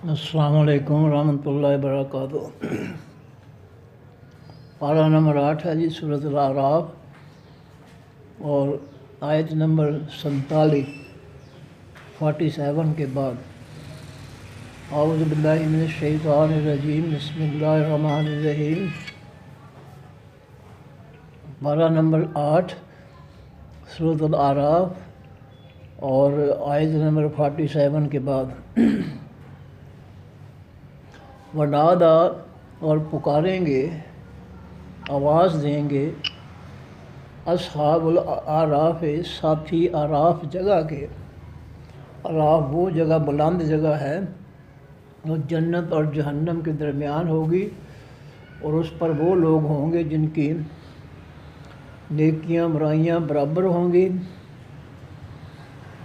السلام علیکم ورحمۃ اللہ وبرکاتہ۔ پارہ نمبر 8 ہے جی سورۃ الاعراف، اور آیت نمبر 47 کے بعد۔ اعوذ باللہ من الشیطان الرجیم، بسم اللہ الرحمن الرحیم۔ پارہ نمبر 8 سورۃ الاعراف اور آیت نمبر 47 کے بعد۔ ونادا، اور پکاریں گے، آواز دیں گے، اصحاب الاعراف، ساتھی اعراف جگہ کے۔ اعراف وہ جگہ بلند جگہ ہے جو جنت اور جہنم کے درمیان ہوگی، اور اس پر وہ لوگ ہوں گے جن کی نیکیاں برائیاں برابر ہوں گی،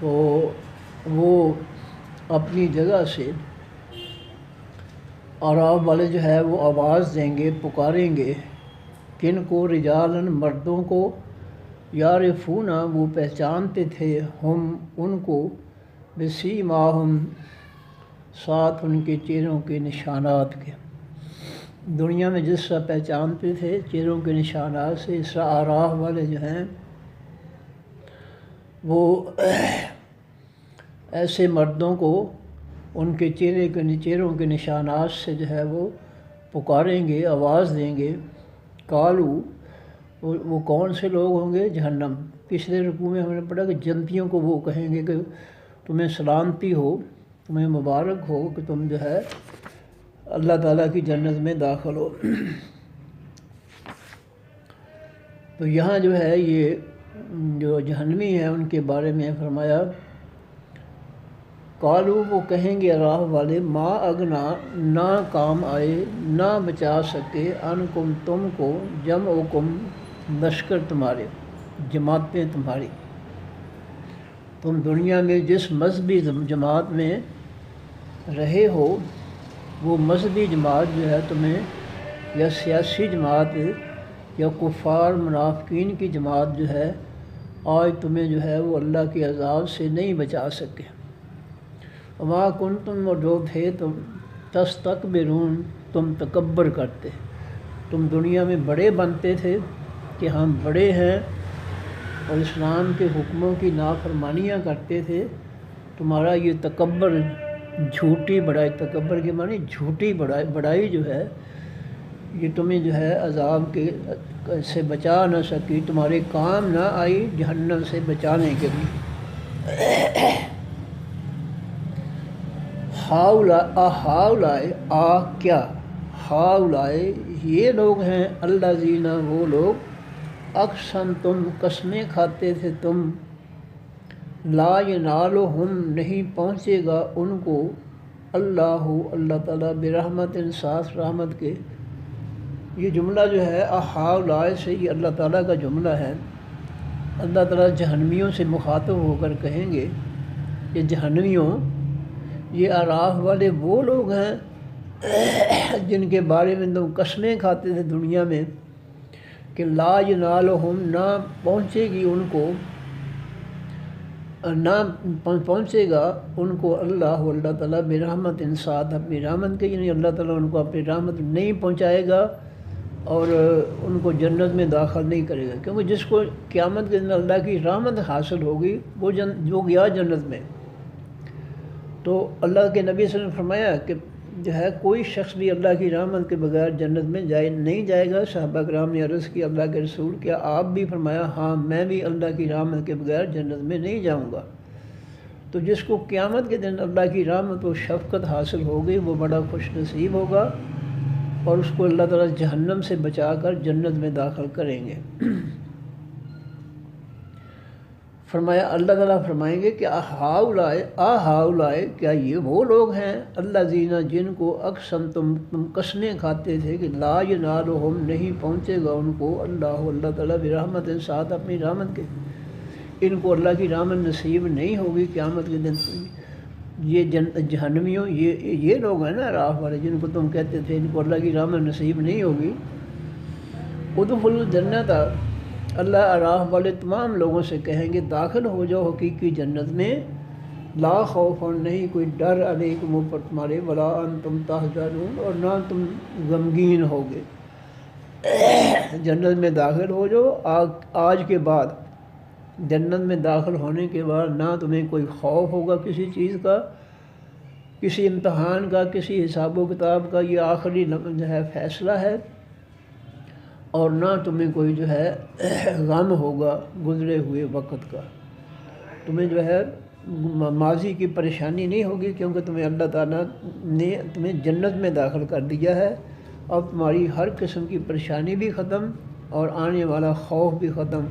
تو وہ اپنی جگہ سے اعراف والے جو ہے وہ آواز دیں گے، پکاریں گے، کن کو؟ رجالن، مردوں کو، یعرفون، وہ پہچانتے تھے، ہم ان کو، بسیماہم، ساتھ ان کے چہروں کے نشانات کے۔ دنیا میں جس طرح پہچانتے تھے چہروں کے نشانات سے، اس طرح اعراف والے جو ہیں وہ ایسے مردوں کو ان کے چہروں کے نشانات سے جو ہے وہ پکاریں گے، آواز دیں گے۔ کالو، وہ کون سے لوگ ہوں گے؟ جہنم۔ پچھلے رکوع میں ہم نے پڑھا کہ جنتیوں کو وہ کہیں گے کہ تمہیں سلامتی ہو، تمہیں مبارک ہو کہ تم جو ہے اللہ تعالیٰ کی جنت میں داخل ہو۔ تو یہاں جو ہے یہ جو جہنمی ہیں ان کے بارے میں فرمایا، قالو، وہ کہیں گے اعراف والے، ما اغنا، نہ کام آئے، نہ بچا سکے، انکم، تم کو، جمعکم، لشکر تمہارے، جماعتیں تمہاری۔ تم دنیا میں جس مذہبی جماعت میں رہے ہو، وہ مذہبی جماعت جو ہے تمہیں، یا سیاسی جماعت یا کفار منافقین کی جماعت جو ہے، آج تمہیں جو ہے وہ اللہ کے عذاب سے نہیں بچا سکے۔ وما کنتم، اور جو تھے تم، تستکبرون، تم تکبر کرتے، تم دنیا میں بڑے بنتے تھے کہ ہم بڑے ہیں، اور اسلام کے حکموں کی نافرمانیاں کرتے تھے۔ تمہارا یہ تکبر، جھوٹی بڑائی، تکبر کے معنی جھوٹی بڑائی جو ہے، یہ تمہیں جو ہے عذاب کے سے بچا نہ سکی، تمہارے کام نہ آئی جہنم سے بچانے کے لیے۔ ہاؤلائے، کیا؟ ہاؤلائے، یہ لوگ ہیں، الذین، وہ لوگ، اقسمتم، قسمیں کھاتے تھے تم، لا ینالہم، نہیں پہنچے گا ان کو، اللہ تعالیٰ، برحمت، ساتھ رحمت کے۔ یہ جملہ جو ہے ہاؤلائے سے، یہ اللہ تعالیٰ کا جملہ ہے۔ اللہ تعالیٰ جہنمیوں سے مخاطب ہو کر کہیں گے، یہ جہنمیوں، یہ اعراف والے وہ لوگ ہیں جن کے بارے میں تم قسمیں کھاتے تھے دنیا میں کہ لا ینالہم، نہ پہنچے گی ان کو، نہ پہنچے گا ان کو، اللہ تعالیٰ، برحمت، ساتھ اپنی رحمت کے، یعنی اللہ تعالیٰ ان کو اپنی رحمت نہیں پہنچائے گا اور ان کو جنت میں داخل نہیں کرے گا، کیونکہ جس کو قیامت کے دن اللہ کی رحمت حاصل ہوگی وہ جو گیا جنت میں۔ تو اللہ کے نبی صلی اللہ علیہ وسلم نے فرمایا کہ جو ہے کوئی شخص بھی اللہ کی رحمت کے بغیر جنت میں نہیں جائے گا۔ صحابہ کرام نے عرض کی، اللہ کے رسول، کیا آپ بھی؟ فرمایا، ہاں، میں بھی اللہ کی رحمت کے بغیر جنت میں نہیں جاؤں گا۔ تو جس کو قیامت کے دن اللہ کی رحمت و شفقت حاصل ہوگی وہ بڑا خوش نصیب ہوگا، اور اس کو اللہ تعالیٰ جہنم سے بچا کر جنت میں داخل کریں گے۔ فرمایا، اللہ تعالیٰ فرمائیں گے کہ ہاؤلائے، کیا یہ وہ لوگ ہیں، الذین، جن کو اقسمتم، تم قسمیں کھاتے تھے کہ لا ینالہم، نہیں پہنچے گا ان کو، اللہ تعالیٰ، برحمت، ساتھ اپنی رحمت کے، ان کو اللہ کی رحمت نصیب نہیں ہوگی قیامت کے دن۔ یہ جہنمیوں، یہ لوگ ہیں نا اعراف والے جن کو تم کہتے تھے ان کو اللہ کی رحمت نصیب نہیں ہوگی۔ ادخلوا الجنت، اللہ اعراف والے تمام لوگوں سے کہیں گے، داخل ہو جاؤ حقیقی جنت میں، لا خوف اور نہیں کوئی ڈر علیکم اوپر تمہارے، ولا انتم تحزنون اور نہ تم غمگین ہوگے۔ جنت میں داخل ہو جاؤ، آج کے بعد جنت میں داخل ہونے کے بعد نہ تمہیں کوئی خوف ہوگا کسی چیز کا، کسی امتحان کا، کسی حساب و کتاب کا، یہ آخری جو ہے فیصلہ ہے، اور نہ تمہیں کوئی جو ہے غم ہوگا گزرے ہوئے وقت کا، تمہیں جو ہے ماضی کی پریشانی نہیں ہوگی، کیونکہ تمہیں اللہ تعالیٰ نے تمہیں جنت میں داخل کر دیا ہے۔ اب تمہاری ہر قسم کی پریشانی بھی ختم اور آنے والا خوف بھی ختم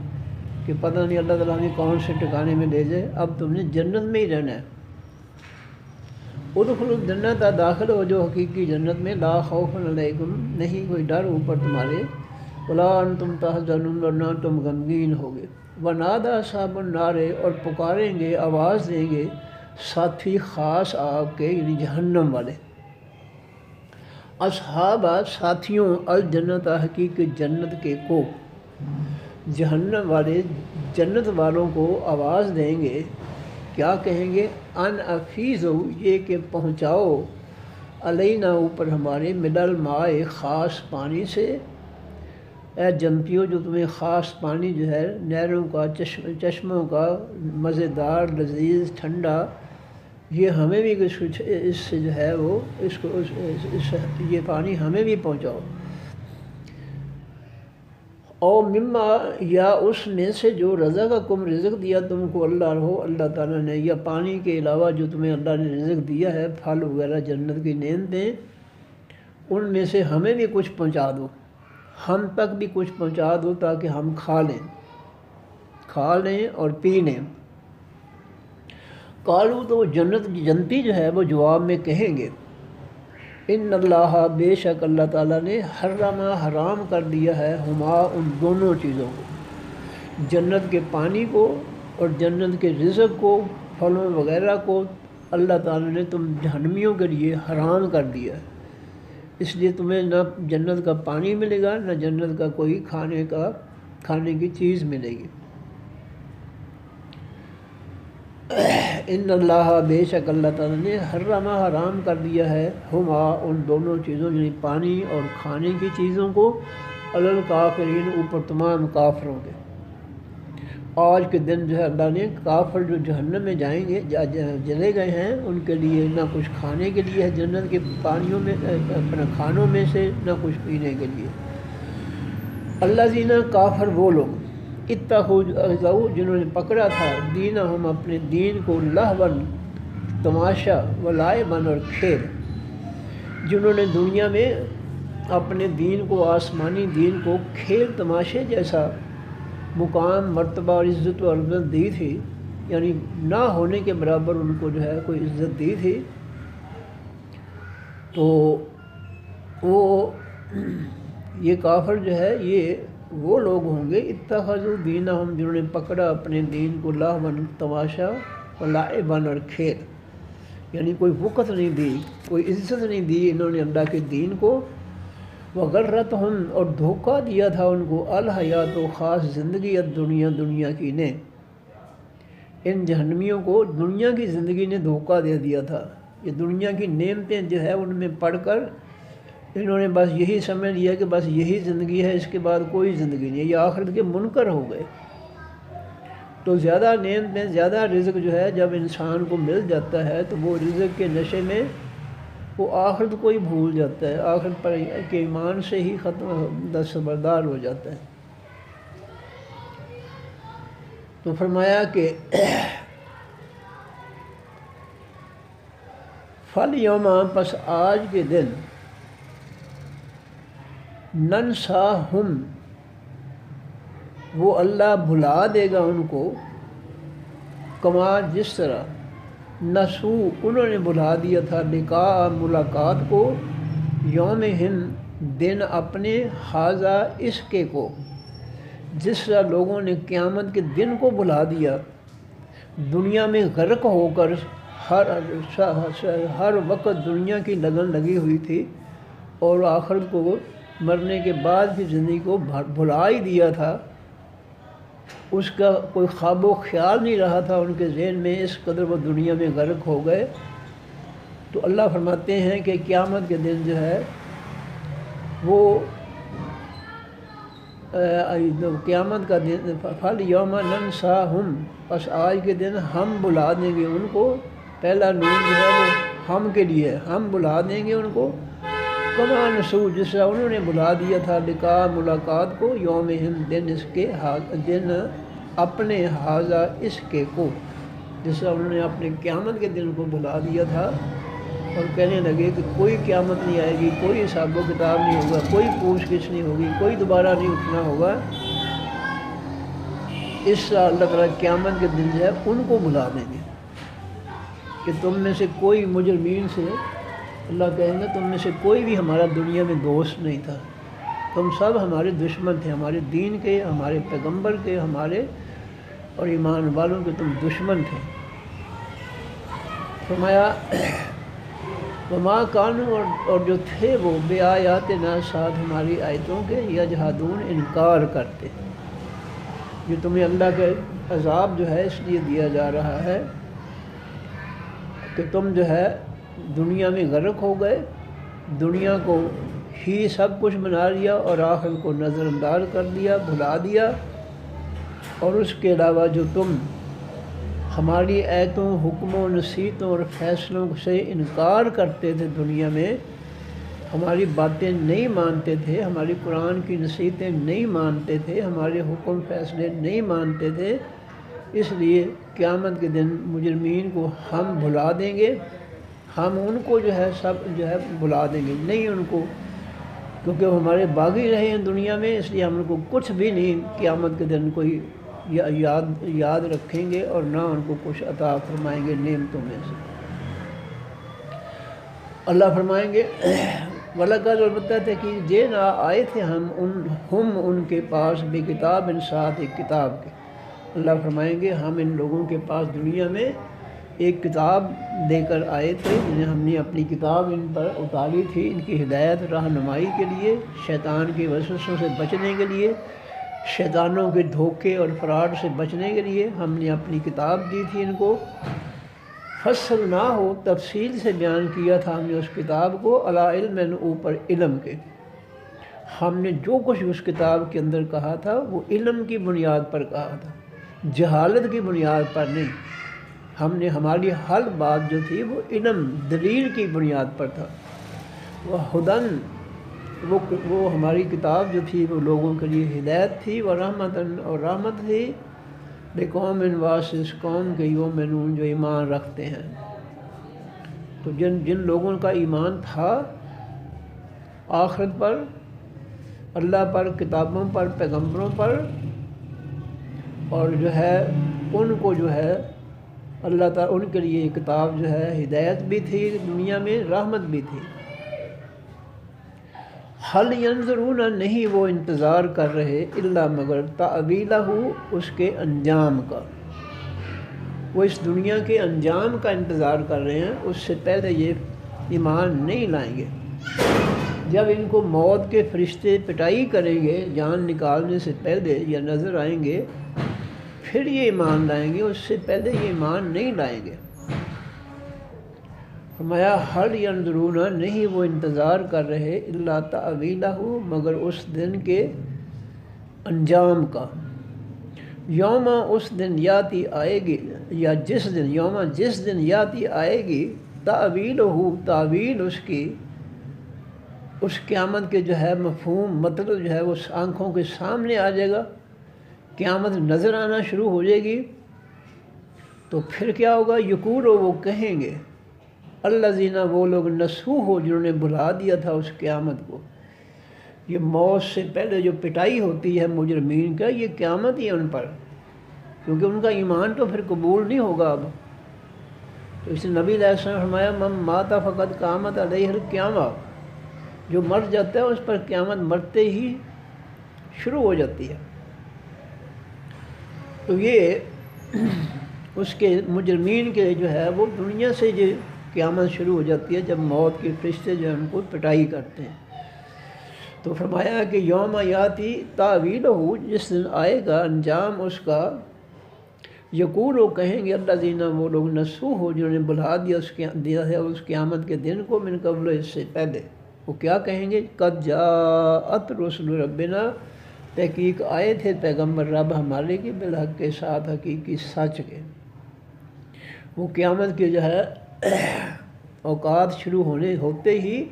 کہ پتہ نہیں اللہ تعالیٰ نے کون سے ٹھکانے میں لے جائے، اب تم نے جنت میں ہی رہنا ہے۔ ادخلوا الجنت، داخل ہو جو حقیقی جنت میں، لا خوف علیکم، نہیں کوئی ڈر اوپر تمہارے، ولا انتم تحزنون اور نہ تم غمگین ہوگے۔ ونادى اصحاب النار، اور پکاریں گے، آواز دیں گے ساتھی خاص آگ کے، یعنی جہنم والے، اصحاب ساتھیوں، الجنت حقیقی جنت کے کو، جہنم والے جنت والوں کو آواز دیں گے، کیا کہیں گے؟ ان افیضوا، یہ کہ پہنچاؤ، علینا اوپر ہمارے، من الماء خاص پانی سے، اے جنتیوں جو تمہیں خاص پانی جو ہے نہروں کا، چشموں کا، مزیدار لذیذ ٹھنڈا، یہ ہمیں بھی اس سے جو ہے وہ یہ پانی ہمیں بھی پہنچاؤ۔ او مما، یا اس میں سے جو رزقکم، رزق دیا تم کو اللہ تعالیٰ نے، یا پانی کے علاوہ جو تمہیں اللہ نے رزق دیا ہے، پھل وغیرہ جنت کی نعمتیں، ان میں سے ہمیں بھی کچھ پہنچا دو، ہم تک بھی کچھ پہنچا دو تاکہ ہم کھا لیں اور پی لیں۔ قالو، تو جنتی جو ہے وہ جواب میں کہیں گے، ان اللہ، بے شک اللہ تعالیٰ نے، حرام کر دیا ہے، ہما، ان دونوں چیزوں کو، جنت کے پانی کو اور جنت کے رزق کو، پھلوں وغیرہ کو، اللہ تعالیٰ نے تم جہنمیوں کے لیے حرام کر دیا ہے، اس لیے تمہیں نہ جنت کا پانی ملے گا، نہ جنت کا کوئی کھانے کی چیز ملے گی۔ ان اللہ، بے شک اللہ تعالیٰ نے، حرام کر دیا ہے، ہما، ان دونوں چیزوں، یعنی پانی اور کھانے کی چیزوں کو، علی الکافرین، اوپر تمام کافروں کے۔ آج کے دن جو ہے اللہ نے کافر جو جہنم میں جائیں گے، جلے گئے ہیں، ان کے لیے نہ کچھ کھانے کے لیے ہے جنت کے پانیوں میں، اپنا کھانوں میں سے، نہ کچھ پینے کے لیے۔ الذین، کافر وہ لوگ، اتخذوا، جنہوں نے پکڑا تھا، دینہم، اپنے دین کو، لہواً، تماشا، ولعباً، اور کھیل، جنہوں نے دنیا میں اپنے دین کو، آسمانی دین کو، کھیل تماشے جیسا مقام، مرتبہ اور عزت و عظمت دی تھی، یعنی نہ ہونے کے برابر ان کو جو ہے کوئی عزت دی تھی، تو وہ یہ کافر جو ہے یہ وہ لوگ ہوں گے، اتخذوا دینہم، جنہوں نے پکڑا اپنے دین کو، لہواً، تماشا، ولعباً، اور کھیل، یعنی کوئی وقت نہیں دی، کوئی عزت نہیں دی انہوں نے اللہ کے دین کو، وغرتہم، اور دھوکہ دیا تھا ان کو، الحیات، و خاص زندگی، دنیا کی نے، ان جہنمیوں کو دنیا کی زندگی نے دھوکہ دے دیا تھا، یہ دنیا کی نعمتیں جو ہے ان میں پڑھ کر انہوں نے بس یہی سمجھ لیا کہ بس یہی زندگی ہے، اس کے بعد کوئی زندگی نہیں، یہ آخرت کے منکر ہو گئے۔ تو زیادہ نعمتیں، زیادہ رزق جو ہے جب انسان کو مل جاتا ہے تو وہ رزق کے نشے میں وہ آخرت کو ہی بھول جاتا ہے، آخرت پر کے ایمان سے ہی دستبردار ہو جاتا ہے۔ تو فرمایا کہ فَالْيَوْمَ، پس آج کے دن، ننساہم، وہ اللہ بھلا دے گا ان کو، کما، جس طرح، نسو، انہوں نے بھلا دیا تھا، لقاء، ملاقات کو، یومہم، دن اپنے، ھذا، اس کے کو، جس طرح لوگوں نے قیامت کے دن کو بھلا دیا، دنیا میں غرق ہو کر ہر وقت دنیا کی لگن لگی ہوئی تھی، اور آخرت کو، مرنے کے بعد کی زندگی کو بھلا ہی دیا تھا، اس کا کوئی خواب و خیال نہیں رہا تھا ان کے ذہن میں، اس قدر وہ دنیا میں غرق ہو گئے۔ تو اللہ فرماتے ہیں کہ قیامت کے دن جو ہے وہ قیامت کا دن، فل یوم ننساہم، بس آج کے دن ہم بلا دیں گے ان کو۔ پہلا نون جو ہے وہ ہم کے لیے ہے، ہم بلا دیں گے ان کو، کما نسو، جس طرح انہوں نے بلا دیا تھا لقاء، ملاقات کو، یومہم، دن اس کے، دن اپنے، ہاذا، اس کے کو، جس طرح انہوں نے اپنے قیامت کے دن کو بلا دیا تھا اور کہنے لگے کہ کوئی قیامت نہیں آئے گی، کوئی حساب و کتاب نہیں ہوگا، کوئی پوچھ گچھ نہیں ہوگی، کوئی دوبارہ نہیں اٹھنا ہوگا۔ اس طرح اللہ تعالیٰ قیامت کے دن جو ہے ان کو بلا دیں گے کہ تم میں سے کوئی مجرمین سے، اللہ کہیں گے تم میں سے کوئی بھی ہمارا دنیا میں دوست نہیں تھا، تم سب ہمارے دشمن تھے، ہمارے دین کے، ہمارے پیغمبر کے، ہمارے اور ایمان والوں کے تم دشمن تھے۔ فرمایا وما کانوا، اور جو تھے وہ، بے آیاتنا، ساتھ ہماری آیتوں کے، یجحدون، انکار کرتے۔ یہ تمہیں اللہ کے عذاب جو ہے اس لیے دیا جا رہا ہے کہ تم جو ہے دنیا میں غرق ہو گئے، دنیا کو ہی سب کچھ بنا لیا اور آخر کو نظر انداز کر دیا، بھلا دیا، اور اس کے علاوہ جو تم ہماری آیتوں، حکموں، نصیحتوں اور فیصلوں سے انکار کرتے تھے، دنیا میں ہماری باتیں نہیں مانتے تھے، ہماری قرآن کی نصیحتیں نہیں مانتے تھے، ہمارے حکم فیصلے نہیں مانتے تھے، اس لیے قیامت کے دن مجرمین کو ہم بھلا دیں گے، ہم ان کو جو ہے سب جو ہے بھلا دیں گے، نہیں ان کو، کیونکہ وہ ہمارے باغی رہے ہیں دنیا میں، اس لیے ہم ان کو کچھ بھی نہیں قیامت کے دن کوئی یاد رکھیں گے اور نہ ان کو کچھ عطا فرمائیں گے نعمتوں میں سے۔ اللہ فرمائیں گے وَلَقَدْ، البتہ تحقیق، جئنا، آئے تھے ہم ان کے پاس، بے کتاب، ساتھ ایک کتاب کے۔ اللہ فرمائیں گے ہم ان لوگوں کے پاس دنیا میں ایک کتاب لے کر آئے تھے، جنہیں ہم نے اپنی کتاب ان پر اتاری تھی، ان کی ہدایت، رہنمائی کے لیے، شیطان کے وسوسوں سے بچنے کے لیے، شیطانوں کے دھوکے اور فراڈ سے بچنے کے لیے ہم نے اپنی کتاب دی تھی ان کو۔ فصل نہ ہو، تفصیل سے بیان کیا تھا ہم نے اس کتاب کو، علی علم، اوپر علم کے، ہم نے جو کچھ اس کتاب کے اندر کہا تھا وہ علم کی بنیاد پر کہا تھا، جہالت کی بنیاد پر نہیں۔ ہم نے، ہماری ہر بات جو تھی وہ علم، دلیل کی بنیاد پر تھا۔ وہ ہدن، وہ ہماری کتاب جو تھی وہ لوگوں کے لیے ہدایت تھی، وہ رحمتاً، اور رحمت تھی، لقوم، واسس قوم کے، یؤمنون، جو ایمان رکھتے ہیں۔ تو جن لوگوں کا ایمان تھا آخرت پر، اللہ پر، کتابوں پر، پیغمبروں پر، اور جو ہے ان کو جو ہے اللہ تعالیٰ ان کے لیے کتاب جو ہے ہدایت بھی تھی دنیا میں، رحمت بھی تھی۔ حل ینظرون، نہیں وہ انتظار کر رہے، الا مگر، تأویلہ، اس کے انجام کا، وہ اس دنیا کے انجام کا انتظار کر رہے ہیں، اس سے پہلے یہ ایمان نہیں لائیں گے۔ جب ان کو موت کے فرشتے پٹائی کریں گے جان نکالنے سے پہلے یا نظر آئیں گے، پھر یہ ایمان لائیں گے، اس سے پہلے یہ ایمان نہیں لائیں گے۔ فرمایا حل ینظرون، نہیں وہ انتظار کر رہے، الا تأویلہ، مگر اس دن کے انجام کا، یوم، اس دن، یاتی، آئے گی، یا جس دن، یوم، جس دن، یاتی، آئے گی، تأویلہ، تعویل اس کی، اس قیامت کے جو ہے مفہوم، مطلب جو ہے وہ آنکھوں کے سامنے آ جائے گا، قیامت نظر آنا شروع ہو جائے گی، تو پھر کیا ہوگا، یقولو، وہ کہیں گے، الذین، وہ لوگ، نسو ہو، جنہوں نے بھلا دیا تھا اس قیامت کو۔ یہ موت سے پہلے جو پٹائی ہوتی ہے مجرمین کا، یہ قیامت ہی ہے ان پر، کیونکہ ان کا ایمان تو پھر قبول نہیں ہوگا اب۔ تو اس نبی علیہ السلام نے فرمایا من مات فقد قامت علیہ القیامہ، جو مر جاتا ہے اس پر قیامت مرتے ہی شروع ہو جاتی ہے۔ تو یہ اس کے مجرمین کے جو ہے وہ دنیا سے جو قیامت شروع ہو جاتی ہے، جب موت کے فرشتے جو ہیں ان کو پٹائی کرتے ہیں۔ تو فرمایا کہ یوم یاتی تعویلہ، جس دن آئے گا انجام اس کا، یقول وہ کہیں گے اللہ دینا، وہ لوگ نسو ہو جنہوں نے بھلا دیا ہے اس قیامت کے دن کو، من قبل، اس سے پہلے، وہ کیا کہیں گے؟ قد جاءت رسل ربنا، تحقیق آئے تھے پیغمبر رب ہمارے کی، بالحق کے ساتھ حقیقی سچ کے۔ وہ قیامت کے جو ہے اوقات شروع ہوتے ہی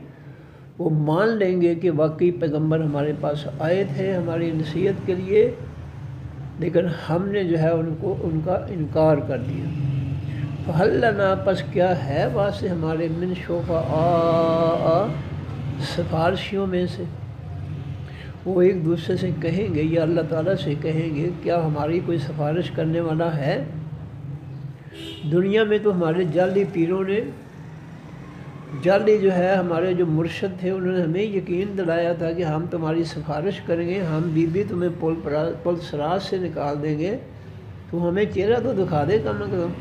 وہ مان لیں گے کہ واقعی پیغمبر ہمارے پاس آئے تھے ہماری نصیحت کے لیے، لیکن ہم نے جو ہے ان کا انکار کر دیا۔ فَهَلْ لَنَا، پس کیا ہے واسطے ہمارے، من شفعاء، سفارشیوں میں سے۔ وہ ایک دوسرے سے کہیں گے یا اللہ تعالیٰ سے کہیں گے کیا ہماری کوئی سفارش کرنے والا ہے؟ دنیا میں تو ہمارے جعلی پیروں نے، جعلی جو ہے ہمارے جو مرشد تھے، انہوں نے ہمیں یقین دلایا تھا کہ ہم تمہاری سفارش کریں گے، ہم بی بی تمہیں پل سراج سے نکال دیں گے، تو ہمیں چہرہ تو دکھا دے کم از کم۔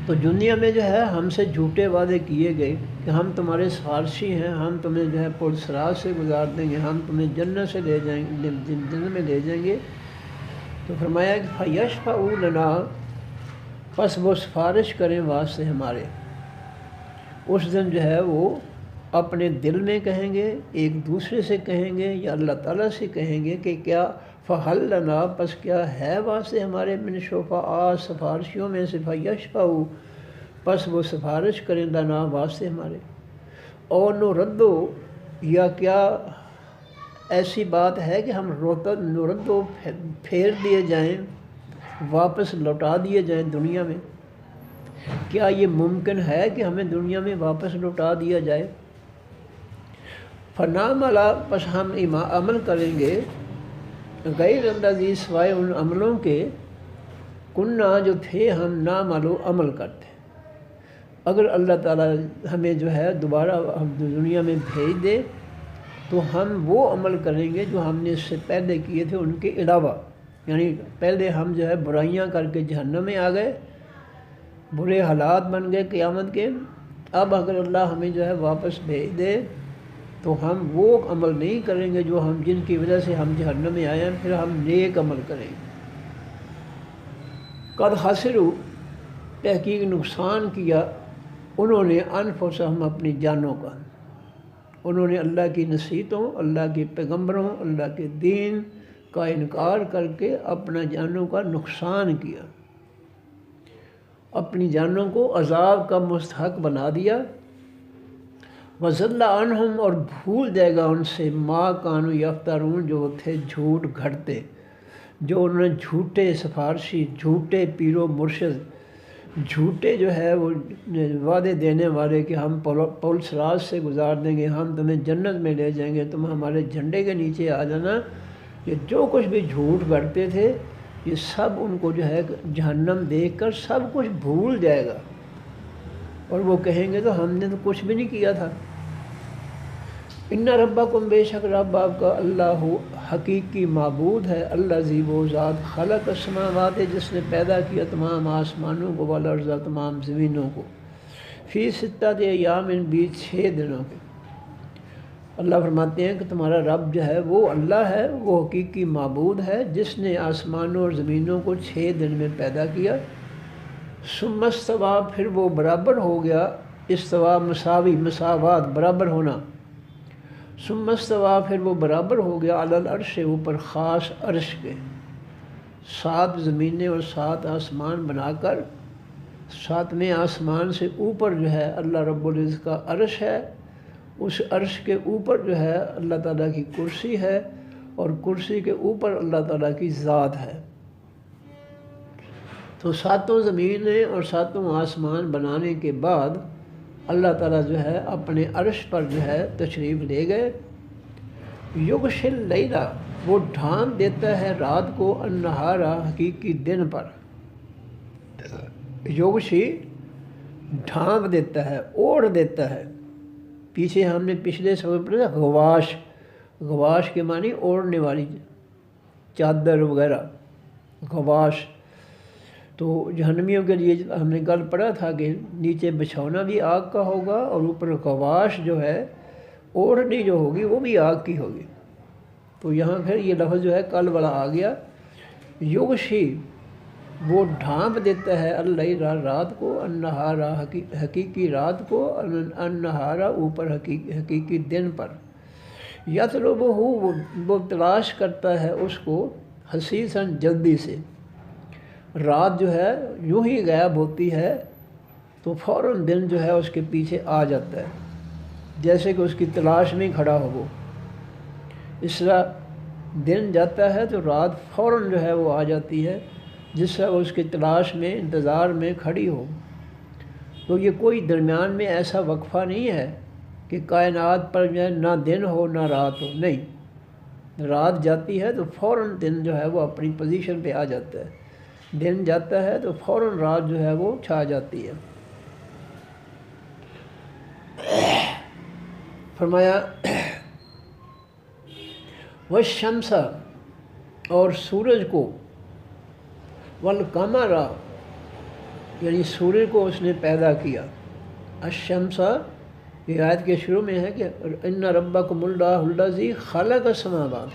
تو دنیا میں جو ہے ہم سے جھوٹے وعدے کیے گئے کہ ہم تمہارے سفارشی ہیں، ہم تمہیں جو ہے پل سراج سے گزار دیں گے، ہم تمہیں جنت سے لے جائیں گے، جنت میں لے جائیں گے۔ تو فرمایا کہ فَيَشْفَعُوا لَنَا، پس وہ سفارش کریں واسطے ہمارے۔ اس دن جو ہے وہ اپنے دل میں کہیں گے، ایک دوسرے سے کہیں گے یا اللہ تعالیٰ سے کہیں گے کہ کیا فَهَلْ لَنَا، پس کیا ہے واسطے ہمارے، من شفعاء، سفارشیوں میں سے، فَيَشْفَعُوا، پس وہ سفارش کریں، لنا، واسطے ہمارے، اور نردو، یا کیا ایسی بات ہے کہ ہم نردو، پھیر دیے جائیں، واپس لوٹا دیے جائیں دنیا میں؟ کیا یہ ممکن ہے کہ ہمیں دنیا میں واپس لوٹا دیا جائے؟ فَنَعْمَلَ، پس ہم عمل کریں گے، غیر الذی، سوائے ان عملوں کے، کننا، جو تھے ہم، نعمل، عمل کرتے۔ اگر اللہ تعالیٰ ہمیں جو ہے دوبارہ دنیا میں بھیج دے تو ہم وہ عمل کریں گے جو ہم نے اس سے پہلے کیے تھے ان کے علاوہ، یعنی پہلے ہم جو ہے برائیاں کر کے جہنم میں آ گئے، برے حالات بن گئے قیامت کے، اب اگر اللہ ہمیں جو ہے واپس بھیج دے تو ہم وہ عمل نہیں کریں گے جو ہم، جن کی وجہ سے ہم جہنم میں آئے ہیں، پھر ہم نیک عمل کریں گے۔ قد خسروا، تحقیق نقصان کیا انہوں نے، انفسہم، اپنی جانوں کا، انہوں نے اللہ کی نصیحتوں، اللہ کے پیغمبروں، اللہ کے دین کا انکار کر کے اپنا جانوں کا نقصان کیا، اپنی جانوں کو عذاب کا مستحق بنا دیا۔ وَضَلَّ عَنْهُمْ، اور بھول جائے گا ان سے، مَا كَانُوا يَفْتَرُونَ، جو تھے جھوٹ گھڑتے، جو انہوں نے جھوٹے سفارشی، جھوٹے پیر و مرشد، جھوٹے جو ہے وہ وعدے دینے والے کہ ہم پل سراج سے گزار دیں گے، ہم تمہیں جنت میں لے جائیں گے، تم ہمارے جھنڈے کے نیچے آ جانا، یہ جو کچھ بھی جھوٹ گھڑتے تھے، یہ سب ان کو جو ہے جہنم دیکھ کر سب کچھ بھول جائے گا، اور وہ کہیں گے تو ہم نے تو کچھ بھی نہیں کیا تھا۔ ان ربکم، بے شک رب آپ کا، اللہ حقیقی معبود ہے، الذی، وہ ذات، خلق السماوات، جس نے پیدا کیا تمام آسمانوں کو، والارض، تمام زمینوں کو، فی ستۃ ایام، بیچ 6 دنوں کے۔ اللہ فرماتے ہیں کہ تمہارا رب جو ہے وہ اللہ ہے، وہ حقیقی معبود ہے، جس نے آسمانوں اور زمینوں کو 6 دن میں پیدا کیا۔ ثم استویٰ، پھر وہ برابر ہو گیا، استوا مساوی، مساوات، برابر ہونا، ثم استویٰ، پھر وہ برابر ہو گیا، علی العرش، اوپر خاص عرش کے، 7 زمینیں اور 7 آسمان بنا کر، 7ویں آسمان سے اوپر جو ہے اللہ رب العزت کا عرش ہے، اس عرش کے اوپر جو ہے اللہ تعالیٰ کی کرسی ہے، اور کرسی کے اوپر اللہ تعالیٰ کی ذات ہے۔ تو 7 زمینیں اور 7 آسمان بنانے کے بعد اللہ تعالیٰ جو ہے اپنے عرش پر جو ہے تشریف لے گئے۔ یغشی اللیل، وہ ڈھانپ دیتا ہے رات کو، النہار، حقیقی دن پر، یغشی، ڈھانپ دیتا ہے، اوڑھ دیتا ہے۔ پیچھے ہم نے پچھلے سبق پڑھا غواش، غواش کے معنی اوڑھنے والی چادر وغیرہ، غواش۔ تو جہنمیوں کے لیے ہم نے کل پڑھا تھا کہ نیچے بچھونا بھی آگ کا ہوگا، اور اوپر غواش جو ہے اوڑھنی جو ہوگی وہ بھی آگ کی ہوگی۔ تو یہاں پھر یہ لفظ جو ہے کل والا آ گیا، یغشی وہ ڈھانپ دیتا ہے، اللیل رات کو، النہارا حقیقی رات کو، النہارا اوپر حقیقی دن پر، یطلبہ وہ تلاش کرتا ہے اس کو، حثیثاً جلدی سے۔ رات جو ہے یوں ہی غائب ہوتی ہے تو فوراً دن جو ہے اس کے پیچھے آ جاتا ہے، جیسے کہ اس کی تلاش میں کھڑا ہو وہ۔ اس طرح دن جاتا ہے تو رات فوراً جو ہے وہ آ جاتی ہے، جس سے اس کی تلاش میں انتظار میں کھڑی ہو۔ تو یہ کوئی درمیان میں ایسا وقفہ نہیں ہے کہ کائنات پر جو ہے نہ دن ہو نہ رات ہو، نہیں، رات جاتی ہے تو فوراً دن جو ہے وہ اپنی پوزیشن پہ آ جاتا ہے، دن جاتا ہے تو فوراً رات جو ہے وہ چھا جاتی ہے۔ فرمایا والشمس اور سورج کو، والقمر یعنی سورج کو اس نے پیدا کیا، الشمس یہ آیت کے شروع میں ہے کہ ان ربکم اللہ الذی خلق السماوات،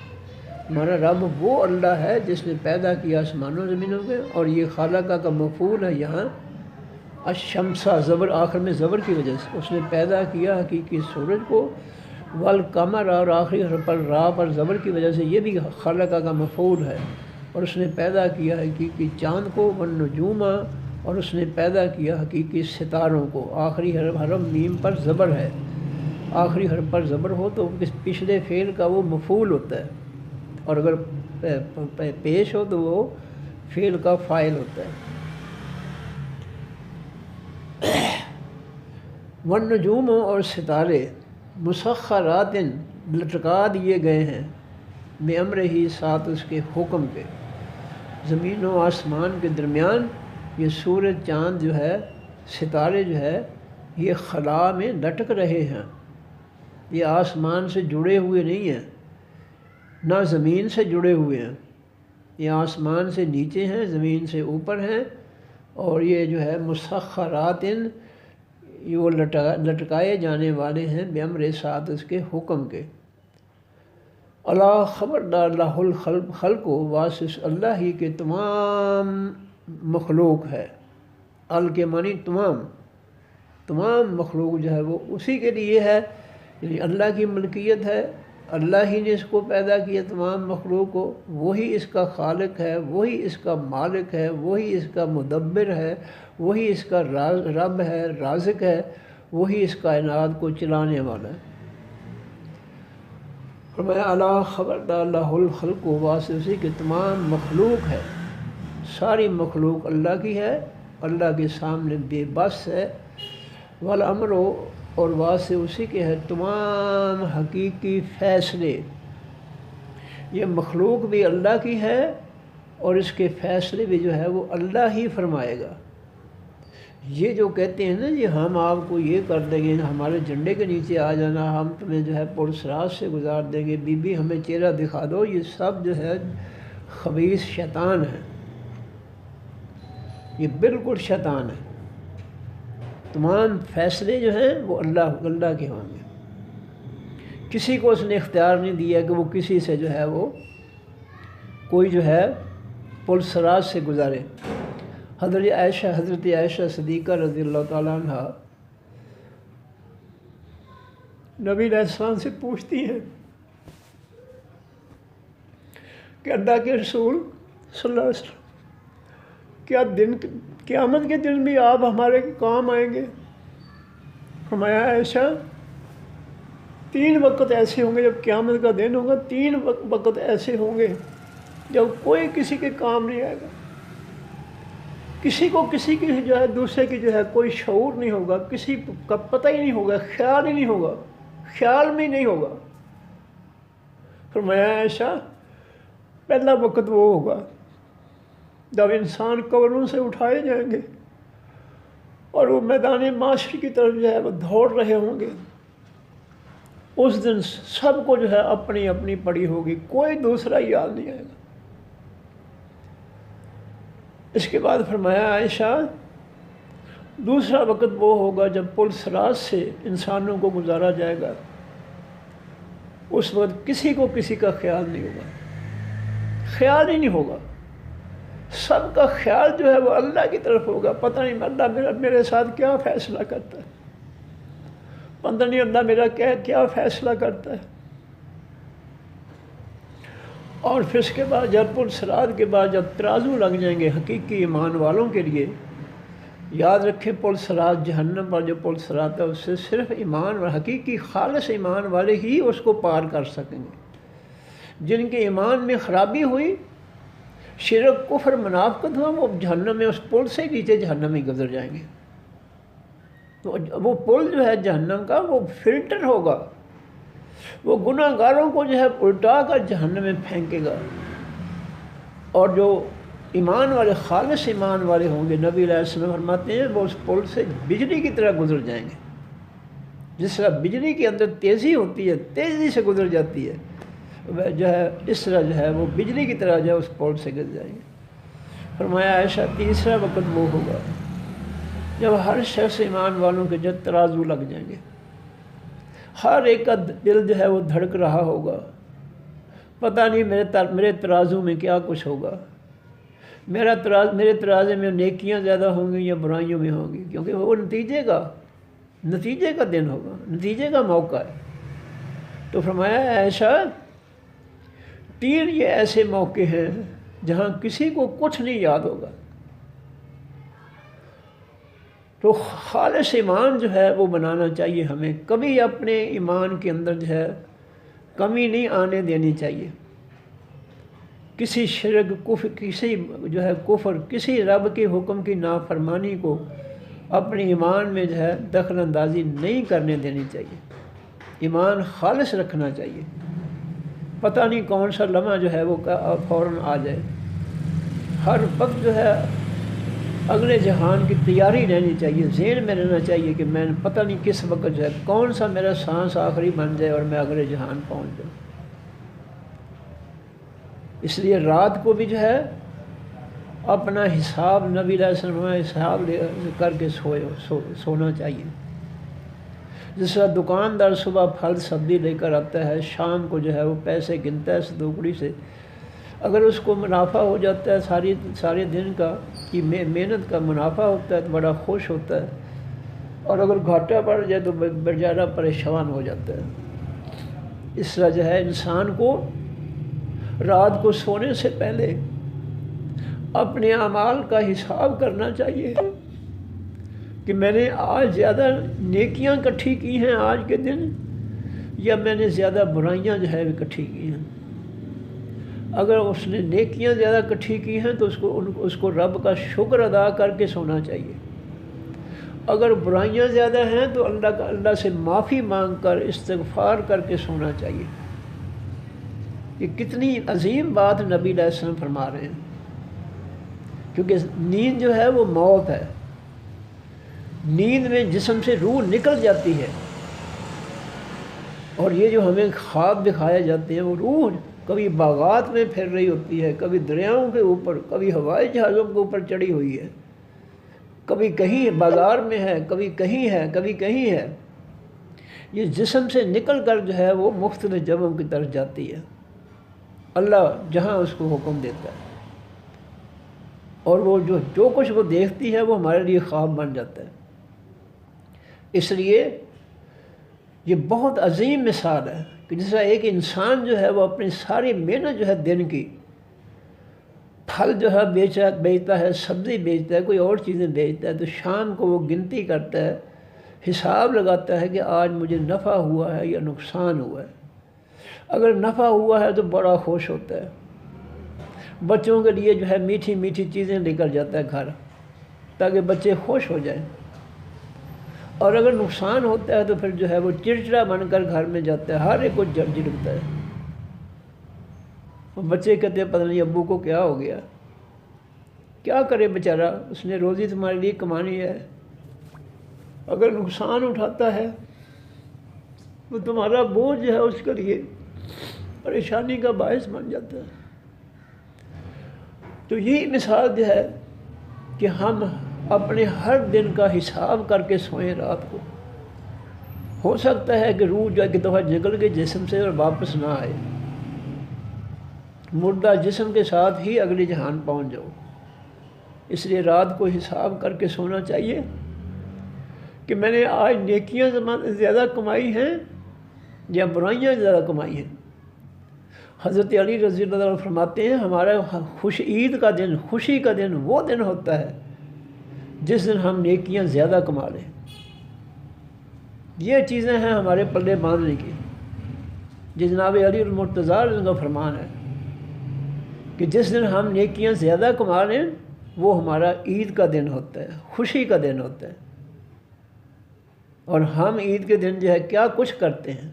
ہمارا رب وہ اللہ ہے جس نے پیدا کیا آسمانوں زمینوں کے، اور یہ خالق کا مفعول ہے یہاں الشمس، زبر آخر میں زبر کی وجہ سے، اس نے پیدا کیا حقیقی سورج کو، والقمر اور آخری پر را پر زبر کی وجہ سے یہ بھی خالق کا مفعول ہے، اور اس نے پیدا کیا حقیقی چاند کو، والنجوم اور اس نے پیدا کیا حقیقی ستاروں کو، آخری حرف میم پر زبر ہے، آخری حرف پر زبر ہو تو پچھلے فعل کا وہ مفعول ہوتا ہے، اور اگر پیش ہو تو وہ فعل کا فاعل ہوتا ہے۔ والنجوم اور ستارے، مسخرات لٹکا دیے گئے ہیں، بامرہ ہی ساتھ اس کے حکم کے، زمین و آسمان کے درمیان یہ سورج چاند جو ہے، ستارے جو ہے، یہ خلا میں لٹک رہے ہیں، یہ آسمان سے جڑے ہوئے نہیں ہیں، نہ زمین سے جڑے ہوئے ہیں، یہ آسمان سے نیچے ہیں، زمین سے اوپر ہیں، اور یہ جو ہے مسخرات یہ وہ لٹکائے جانے والے ہیں، بامر ساتھ اس کے حکم کے۔ اللہ خبردار، لہ الخلق واسطہ اللہ ہی کے تمام مخلوق ہے، ال کے معنی تمام مخلوق جو ہے وہ اسی کے لیے ہے، یعنی اللہ کی ملکیت ہے، اللہ ہی نے اس کو پیدا کیا تمام مخلوق کو، وہی اس کا خالق ہے، وہی اس کا مالک ہے، وہی اس کا مدبر ہے، وہی اس کا رب ہے، رازق ہے، وہی اس کائنات کو چلانے والا ہے۔ فرمایا اللہ خبردار، لہ الخلق واسطہ اسی کے تمام مخلوق ہے، ساری مخلوق اللہ کی ہے، اللہ کے سامنے بے بس ہے، والامر اور واسطہ اسی کے ہے تمام حقیقی فیصلے، یہ مخلوق بھی اللہ کی ہے اور اس کے فیصلے بھی جو ہے وہ اللہ ہی فرمائے گا۔ یہ جو کہتے ہیں نا جی ہم آپ کو یہ کر دیں گے، ہمارے جھنڈے کے نیچے آ جانا، ہم تمہیں جو ہے پرسرات سے گزار دیں گے، بی بی ہمیں چہرہ دکھا دو، یہ سب جو ہے خبیث شیطان ہے، یہ بالکل شیطان ہے۔ تمام فیصلے جو ہیں وہ اللہ کے ہوں گے، کسی کو اس نے اختیار نہیں دیا کہ وہ کسی سے جو ہے وہ کوئی جو ہے پرسرات سے گزارے۔ حضرت عائشہ صدیقہ رضی اللہ تعالیٰ عنہ نبی علیہ السلام سے پوچھتی ہیں کہ اللہ کے رسول صلی اللہ علیہ وسلم کیا قیامت کے دن بھی آپ ہمارے کام آئیں گے؟ فرمایا عائشہ 3 وقت ایسے ہوں گے جب قیامت کا دن ہوگا، 3 وقت ایسے ہوں گے جب کوئی کسی کے کام نہیں آئے گا، کسی کو کسی کی جو ہے دوسرے کی جو ہے کوئی شعور نہیں ہوگا، کسی کا پتہ ہی نہیں ہوگا، خیال ہی نہیں ہوگا، خیال میں نہیں ہوگا۔ فرمایا عائشہ پہلا وقت وہ ہوگا جب انسان قبروں سے اٹھائے جائیں گے اور وہ میدان معاشر کی طرف جو ہے وہ دوڑ رہے ہوں گے، اس دن سب کو جو ہے اپنی اپنی پڑی ہوگی، کوئی دوسرا یاد نہیں آئے گا۔ اس کے بعد فرمایا عائشہ دوسرا وقت وہ ہوگا جب پل صراط سے انسانوں کو گزارا جائے گا، اس وقت کسی کو کسی کا خیال نہیں ہوگا، خیال ہی نہیں ہوگا، سب کا خیال جو ہے وہ اللہ کی طرف ہوگا۔ پتہ نہیں اللہ میرے ساتھ کیا فیصلہ کرتا ہے، پتہ نہیں اللہ میرا کیا فیصلہ کرتا ہے۔ اور پھر اس کے بعد جب پلصراط کے بعد جب ترازو لگ جائیں گے حقیقی ایمان والوں کے لیے، یاد رکھیں پلصراط جہنم پر جو پلصراط ہے اس سے صرف ایمان اور حقیقی خالص ایمان والے ہی اس کو پار کر سکیں گے۔ جن کے ایمان میں خرابی ہوئی، شرک کفر منافقت ہوا، وہ جہنم میں اس پل سے نیچے جہنم میں گزر جائیں گے۔ تو وہ پل جو ہے جہنم کا وہ فلٹر ہوگا، وہ گناہ گاروں کو جو ہے الٹا کر جہنم میں پھینکے گا، اور جو ایمان والے خالص ایمان والے ہوں گے، نبی علیہ السلام فرماتے ہیں وہ اس پل سے بجلی کی طرح گزر جائیں گے۔ جس طرح بجلی کے اندر تیزی ہوتی ہے، تیزی سے گزر جاتی ہے، جو ہے اس طرح جو ہے وہ بجلی کی طرح جو ہے اس پل سے گزر جائیں گے۔ فرمایا عائشہ تیسرا وقت وہ ہوگا جب ہر شخص ایمان والوں کے جب ترازو لگ جائیں گے، ہر ایک کا دل جو ہے وہ دھڑک رہا ہوگا، پتہ نہیں میرے ترازو میں کیا کچھ ہوگا، میرے ترازے میں نیکیاں زیادہ ہوں گی یا برائیوں میں ہوں گی، کیونکہ وہ نتیجے کا دن ہوگا، نتیجے کا موقع ہے۔ تو فرمایا عائشہ 3 یہ ایسے موقع ہیں جہاں کسی کو کچھ نہیں یاد ہوگا۔ تو خالص ایمان جو ہے وہ بنانا چاہیے ہمیں، کبھی اپنے ایمان کے اندر جو ہے کمی نہیں آنے دینی چاہیے۔ کسی شرک کسی جو ہے کفر، کسی رب کے حکم کی نافرمانی کو اپنے ایمان میں جو ہے دخل اندازی نہیں کرنے دینی چاہیے، ایمان خالص رکھنا چاہیے۔ پتہ نہیں کون سا لمحہ جو ہے وہ فوراً آ جائے، ہر وقت جو ہے اگلے جہان کی تیاری رہنی چاہیے، ذہن میں رہنا چاہیے کہ میں پتہ نہیں کس وقت جو ہے کون سا میرا سانس آخری بن جائے اور میں اگلے جہان پہنچ جاؤں۔ اس لیے رات کو بھی جو ہے اپنا حساب نبی علیہ السلام حساب کر کے سونا چاہیے۔ جس طرح دکاندار صبح پھل سبزی لے کر آتا ہے، شام کو جو ہے وہ پیسے گنتا ہے صندوقڑی سے، اگر اس کو منافع ہو جاتا ہے سارے دن کا کی محنت کا منافع ہوتا ہے تو بڑا خوش ہوتا ہے، اور اگر گھاٹا پڑ جائے تو بیچارہ پریشان ہو جاتا ہے۔ اس طرح جو ہے انسان کو رات کو سونے سے پہلے اپنے اعمال کا حساب کرنا چاہیے کہ میں نے آج زیادہ نیکیاں اکٹھی کی ہیں آج کے دن، یا میں نے زیادہ برائیاں جو ہے اکٹھی کی ہیں۔ اگر اس نے نیکیاں زیادہ اکٹھی کی ہیں تو اس کو رب کا شکر ادا کر کے سونا چاہیے۔ اگر برائیاں زیادہ ہیں تو اللہ سے معافی مانگ کر استغفار کر کے سونا چاہیے۔ یہ کتنی عظیم بات نبی علیہ السلام فرما رہے ہیں، کیونکہ نیند جو ہے وہ موت ہے، نیند میں جسم سے روح نکل جاتی ہے، اور یہ جو ہمیں خواب دکھائے جاتے ہیں وہ روح کبھی باغات میں پھر رہی ہوتی ہے، کبھی دریاؤں کے اوپر، کبھی ہوائی جہازوں کے اوپر چڑھی ہوئی ہے، کبھی کہیں بازار میں ہے، کبھی کہیں ہے، کبھی کہیں ہے۔ یہ جسم سے نکل کر جو ہے وہ مختلف جگہوں کی طرف جاتی ہے، اللہ جہاں اس کو حکم دیتا ہے، اور وہ جو کچھ وہ دیکھتی ہے وہ ہمارے لیے خواب بن جاتا ہے۔ اس لیے یہ بہت عظیم مثال ہے کہ جس طرح ایک انسان جو ہے وہ اپنی ساری محنت جو ہے دن کی، پھل جو ہے بیچتا ہے، سبزی بیچتا ہے، کوئی اور چیزیں بیچتا ہے، تو شام کو وہ گنتی کرتا ہے، حساب لگاتا ہے کہ آج مجھے نفع ہوا ہے یا نقصان ہوا ہے۔ اگر نفع ہوا ہے تو بڑا خوش ہوتا ہے، بچوں کے لیے جو ہے میٹھی میٹھی چیزیں لے کر جاتا ہے گھر تاکہ بچے خوش ہو جائیں، اور اگر نقصان ہوتا ہے تو پھر جو ہے وہ چڑچڑا بن کر گھر میں جاتا ہے، ہر ایک کو جھڑکتا ہے۔ وہ بچے کہتے ہیں پتہ نہیں ابو کو کیا ہو گیا، کیا کرے بیچارہ، اس نے روزی تمہارے لیے کمانی ہے، اگر نقصان اٹھاتا ہے تو تمہارا بوجھ جو ہے اس کے لیے پریشانی کا باعث بن جاتا ہے۔ تو یہی مثال جو ہے کہ ہم اپنے ہر دن کا حساب کر کے سوئیں رات کو، ہو سکتا ہے کہ روح جو ایک دفعہ نکل کے جسم سے اور واپس نہ آئے، مردہ جسم کے ساتھ ہی اگلی جہان پہنچ جاؤ۔ اس لیے رات کو حساب کر کے سونا چاہیے کہ میں نے آج نیکیاں زیادہ کمائی ہیں یا برائیاں زیادہ کمائی ہیں۔ حضرت علی رضی اللہ عنہ فرماتے ہیں ہمارا عید کا دن، خوشی کا دن وہ دن ہوتا ہے جس دن ہم نیکیاں زیادہ کما لیں۔ یہ چیزیں ہیں ہمارے پلے باندھنے کی، جو جناب علی المرتضیٰ کا فرمان ہے کہ جس دن ہم نیکیاں زیادہ کما لیں وہ ہمارا عید کا دن ہوتا ہے، خوشی کا دن ہوتا ہے۔ اور ہم عید کے دن جو ہے کیا کچھ کرتے ہیں،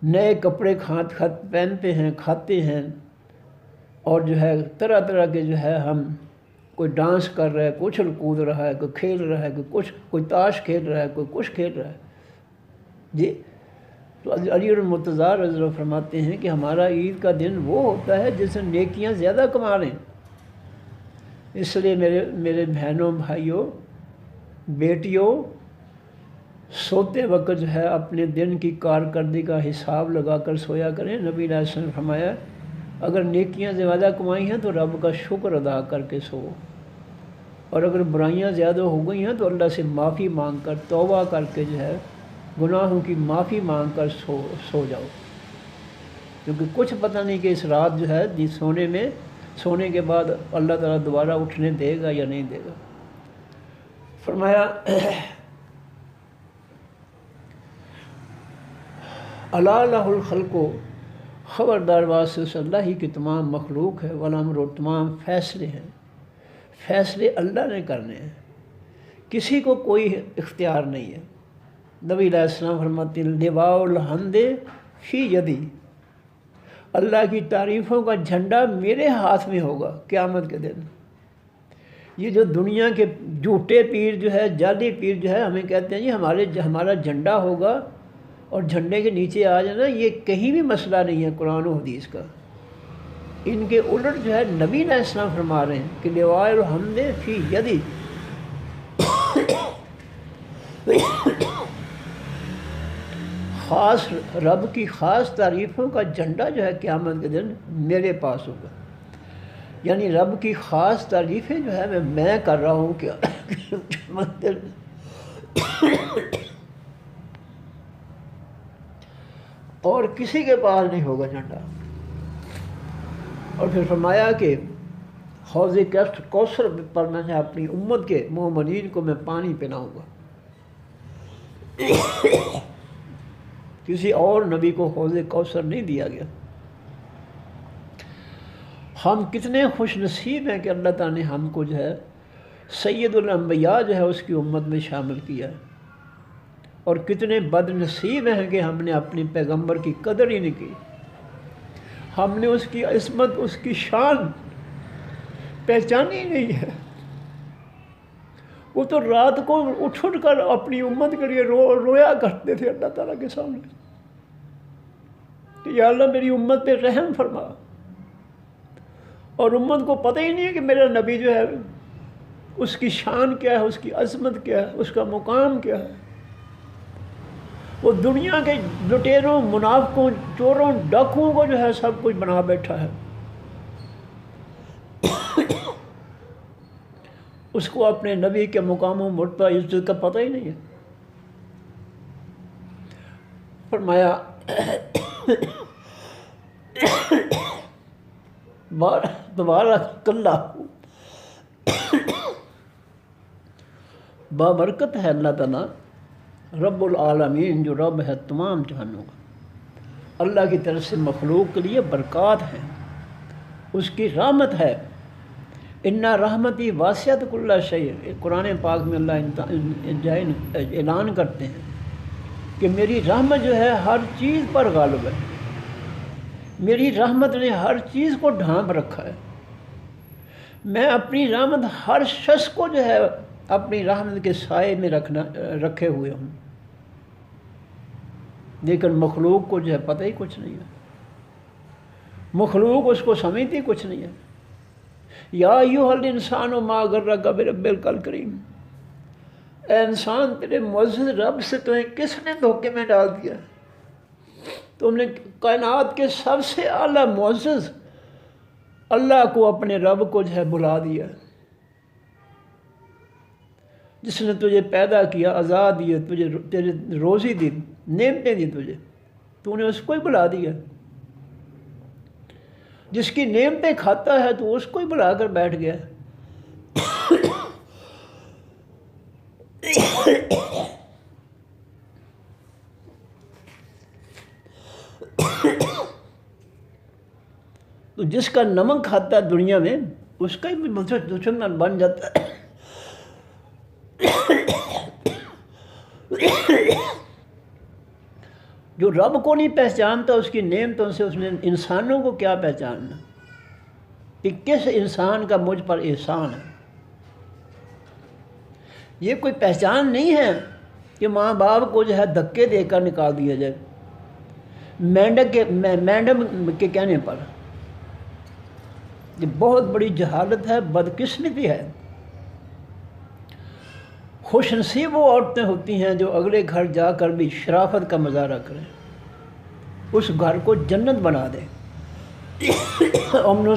نئے کپڑے پہنتے ہیں، کھاتے ہیں، اور جو ہے طرح طرح کے جو ہے ہم کوئی ڈانس کر رہا ہے، کوئی اچھل کود رہا ہے، کوئی کھیل رہا ہے، کوئی تاش کھیل رہا ہے، کوئی کچھ کھیل رہا ہے۔ جی تو علی المرتضیٰ رضی اللہ عنہ فرماتے ہیں کہ ہمارا عید کا دن وہ ہوتا ہے جس دن نیکیاں زیادہ کما لیں۔ اس لیے میرے بہنوں، بھائیوں، بیٹیوں، سوتے وقت جو ہے اپنے دن کی کارکردگی کا حساب لگا کر سویا کریں۔ نبی علیہ السلام نے فرمایا اگر نیکیاں زیادہ کمائی ہیں تو رب کا شکر ادا کر کے سو، اور اگر برائیاں زیادہ ہو گئی ہیں تو اللہ سے معافی مانگ کر، توبہ کر کے جو ہے گناہوں کی معافی مانگ کر سو جاؤ، کیونکہ کچھ پتہ نہیں کہ اس رات جو ہے سونے کے بعد اللہ تعالیٰ دوبارہ اٹھنے دے گا یا نہیں دے گا۔ فرمایا الا لہ الخلق، خبردار واسطے اس اللہ ہی کی تمام مخلوق ہے، والامر، اور تمام فیصلے ہیں، فیصلے اللہ نے کرنے ہیں، کسی کو کوئی اختیار نہیں ہے۔ نبی علیہ السلام فرماتے ہیں لواء الحمد فی یدی، اللہ کی تعریفوں کا جھنڈا میرے ہاتھ میں ہوگا قیامت کے دن۔ یہ جو دنیا کے جھوٹے پیر جو ہے، جعلی پیر جو ہے، ہمیں کہتے ہیں جی ہمارا جھنڈا ہوگا اور جھنڈے کے نیچے آ جانا، یہ کہیں بھی مسئلہ نہیں ہے قرآن و حدیث کا۔ ان کے الٹ جو ہے نبی علیہ السلام فرما رہے ہیں کہ لواء الحمد فی یدی، خاص رب کی خاص تعریفوں کا جھنڈا جو ہے قیامت کے دن میرے پاس ہوگا۔ یعنی رب کی خاص تعریفیں جو ہے میں کر رہا ہوں کہ اور کسی کے پاس نہیں ہوگا جھنڈا۔ اور پھر فرمایا کہ حوض کوثر پر میں نے اپنی امت کے مومنین کو میں پانی پلاؤں گا۔ کسی اور نبی کو حوض کوثر نہیں دیا گیا۔ ہم کتنے خوش نصیب ہیں کہ اللہ تعالیٰ نے ہم کو جو ہے سید الانبیاء جو ہے اس کی امت میں شامل کیا ہے، اور کتنے بد نصیب ہیں کہ ہم نے اپنے پیغمبر کی قدر ہی نہیں کی، ہم نے اس کی عصمت، اس کی شان پہچانی نہیں ہے۔ وہ تو رات کو اٹھ کر اپنی امت کے لیے رویا کرتے تھے اللہ تعالیٰ کے سامنے کہ یا اللہ میری امت پہ رحم فرما، اور امت کو پتہ ہی نہیں ہے کہ میرا نبی جو ہے اس کی شان کیا ہے، اس کی عظمت کیا ہے، اس کا مقام کیا ہے۔ وہ دنیا کے لٹیروں، منافقوں، چوروں، ڈاکوؤں کو جو ہے سب کچھ بنا بیٹھا ہے، اس کو اپنے نبی کے مقام و مرتبہ عزت کا پتہ ہی نہیں ہے۔ فرمایا تبارک اللہ، بابرکت ہے اللہ تعالیٰ رب العالمین، جو رب ہے تمام جہانوں کا۔ اللہ کی طرف سے مخلوق کے لیے برکات ہیں، اس کی رحمت ہے۔ اِنَّ رحمتی واسعۃ کل شیء، قرآن پاک میں اللہ اعلان کرتے ہیں کہ میری رحمت جو ہے ہر چیز پر غالب ہے، میری رحمت نے ہر چیز کو ڈھانپ رکھا ہے۔ میں اپنی رحمت ہر شخص کو جو ہے اپنی رحمت کے سائے میں رکھے ہوئے ہوں، لیکن مخلوق کو جو ہے پتہ ہی کچھ نہیں ہے، مخلوق اس کو سمجھتی کچھ نہیں ہے۔ یا ایھا الانسان ما غرک برب الکریم، اے انسان تیرے معزز رب سے تمہیں کس نے دھوکے میں ڈال دیا؟ تم نے کائنات کے سب سے اعلیٰ معزز اللہ کو، اپنے رب کو جو ہے بھلا دیا، جس نے تجھے پیدا کیا، آزاد دیا، تجھے تیرے روزی دی، نعمتیں دی تجھے، تو نے اس کو ہی بھلا دیا۔ جس کی نعمتیں کھاتا ہے تو اس کو ہی بھلا کر بیٹھ گیا۔ تو جس کا نمک کھاتا ہے دنیا میں، اس کا ہی دشمن بن جاتا ہے۔ جو رب کو نہیں پہچانتا اس کی نعمتوں سے، اس نے انسانوں کو کیا پہچاننا کہ کس انسان کا مجھ پر احسان ہے۔ یہ کوئی پہچان نہیں ہے کہ ماں باپ کو جو ہے دھکے دے کر نکال دیا جائے میڈم کے کہنے پر۔ یہ بہت بڑی جہالت ہے، بدقسمتی ہے۔ خوش نصیب وہ عورتیں ہوتی ہیں جو اگلے گھر جا کر بھی شرافت کا مظاہرہ کریں، اس گھر کو جنت بنا دیں، امن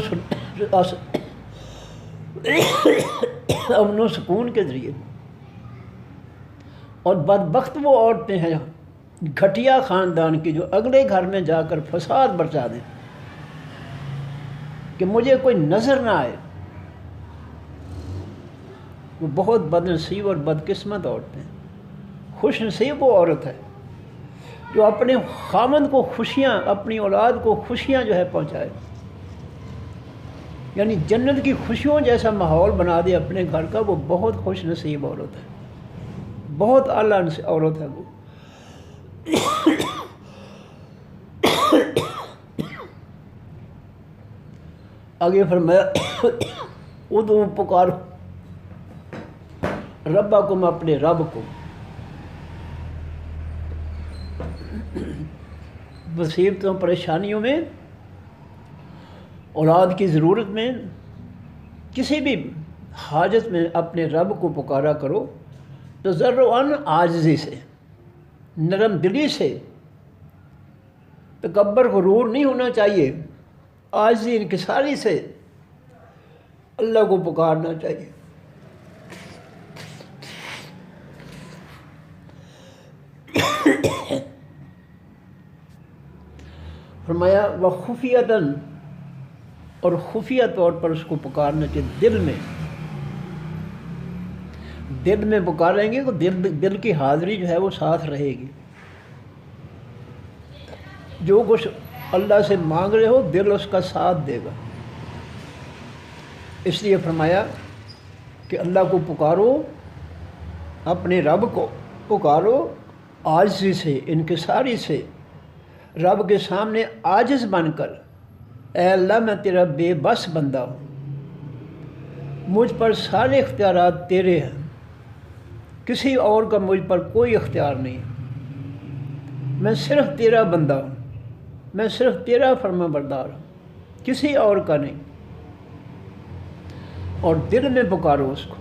و سکون کے ذریعے۔ اور بدبخت وہ عورتیں ہیں گھٹیا خاندان کی جو اگلے گھر میں جا کر فساد برسا دیں کہ مجھے کوئی نظر نہ آئے۔ وہ بہت بد نصیب اور بدقسمت عورتیں ہیں۔ خوش نصیب وہ عورت ہے جو اپنے خامند کو خوشیاں، اپنی اولاد کو خوشیاں جو ہے پہنچائے، یعنی جنت کی خوشیوں جیسا ماحول بنا دے اپنے گھر کا۔ وہ بہت خوش نصیب عورت ہے، بہت اعلیٰ عورت ہے وہ۔ آگے فرمایا ادعو پکارو ربکم، اپنے رب کو، مصیبتوں پریشانیوں میں، اولاد کی ضرورت میں، کسی بھی حاجت میں اپنے رب کو پکارا کرو، تضرعاً، عاجزی سے، نرم دلی سے۔ تکبر غرور نہیں ہونا چاہیے، عاجزی انکساری سے اللہ کو پکارنا چاہیے۔ فرمایا وخفیۃً، اور خفیہ طور پر اس کو پکارنا چاہیے، دل میں۔ دل میں پکاریں گے تو دل کی حاضری جو ہے وہ ساتھ رہے گی۔ جو کچھ اللہ سے مانگ رہے ہو دل اس کا ساتھ دے گا۔ اس لیے فرمایا کہ اللہ کو پکارو، اپنے رب کو پکارو عاجزی سے، انکساری سے، رب کے سامنے عاجز بن کر، اے اللہ میں تیرا بے بس بندہ ہوں، مجھ پر سارے اختیارات تیرے ہیں، کسی اور کا مجھ پر کوئی اختیار نہیں، میں صرف تیرا بندہ ہوں، میں صرف تیرا فرما بردار ہوں، کسی اور کا نہیں۔ اور دل میں پکارو اس کو۔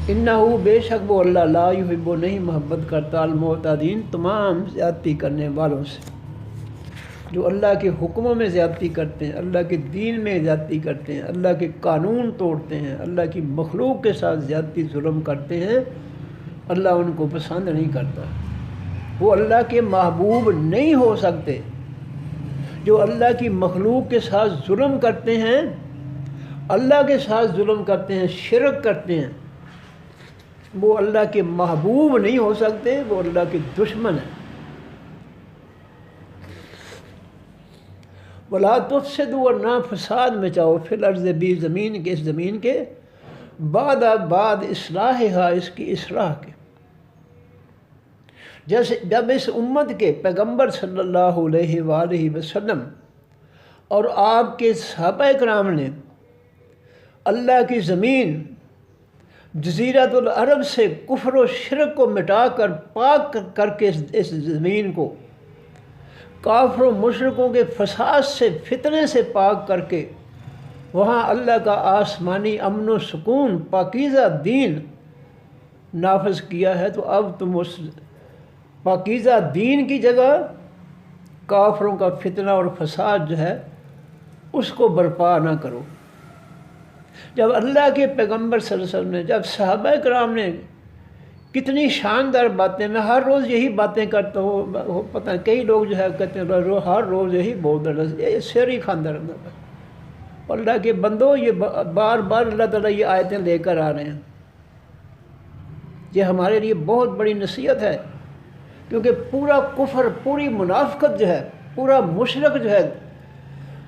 انہو، بے شک وہ اللہ، لا یحب، نہیں محبت کرتا، المعتدین، تمام زیادتی کرنے والوں سے، جو اللہ کے حکموں میں زیادتی کرتے ہیں، اللہ کے دین میں زیادتی کرتے ہیں، اللہ کے قانون توڑتے ہیں، اللہ کی مخلوق کے ساتھ زیادتی ظلم کرتے ہیں، اللہ ان کو پسند نہیں کرتا۔ وہ اللہ کے محبوب نہیں ہو سکتے۔ جو اللہ کی مخلوق کے ساتھ ظلم کرتے ہیں، اللہ کے ساتھ ظلم کرتے ہیں، شرک کرتے ہیں، وہ اللہ کے محبوب نہیں ہو سکتے، وہ اللہ کے دشمن ہیں۔ وَلَا تُفْسِدُوا، اور نہ فساد مچاؤ، فی الارض، بھی زمین کے، اس زمین کے، بعد اصلاحہا، اس کی اصلاح کے۔ جیسے جب اس امت کے پیغمبر صلی اللہ علیہ وآلہ وسلم اور آپ کے صحابہ کرام نے اللہ کی زمین جزیرۃ العرب سے کفر و شرک کو مٹا کر، پاک کر کے اس زمین کو کافر و مشرکوں کے فساد سے، فتنے سے پاک کر کے، وہاں اللہ کا آسمانی امن و سکون، پاکیزہ دین نافذ کیا ہے، تو اب تم اس پاکیزہ دین کی جگہ کافروں کا فتنہ اور فساد جو ہے اس کو برپا نہ کرو۔ جب اللہ کے پیغمبر صلی اللہ علیہ وسلم نے، جب صحابہ کرام نے کتنی شاندار باتیں، میں ہر روز یہی باتیں کرتا ہوں، پتہ ہے کئی لوگ جو ہے کہتے ہیں ہر روز یہی بول رہے ہیں، یہ سر ہی کھاندہ رہتا ہے۔ اور اللہ کے بندو، یہ بار بار اللہ تعالیٰ یہ آیتیں لے کر آ رہے ہیں، یہ ہمارے لیے بہت بڑی نصیحت ہے، کیونکہ پورا کفر، پوری منافقت جو ہے، پورا مشرک جو ہے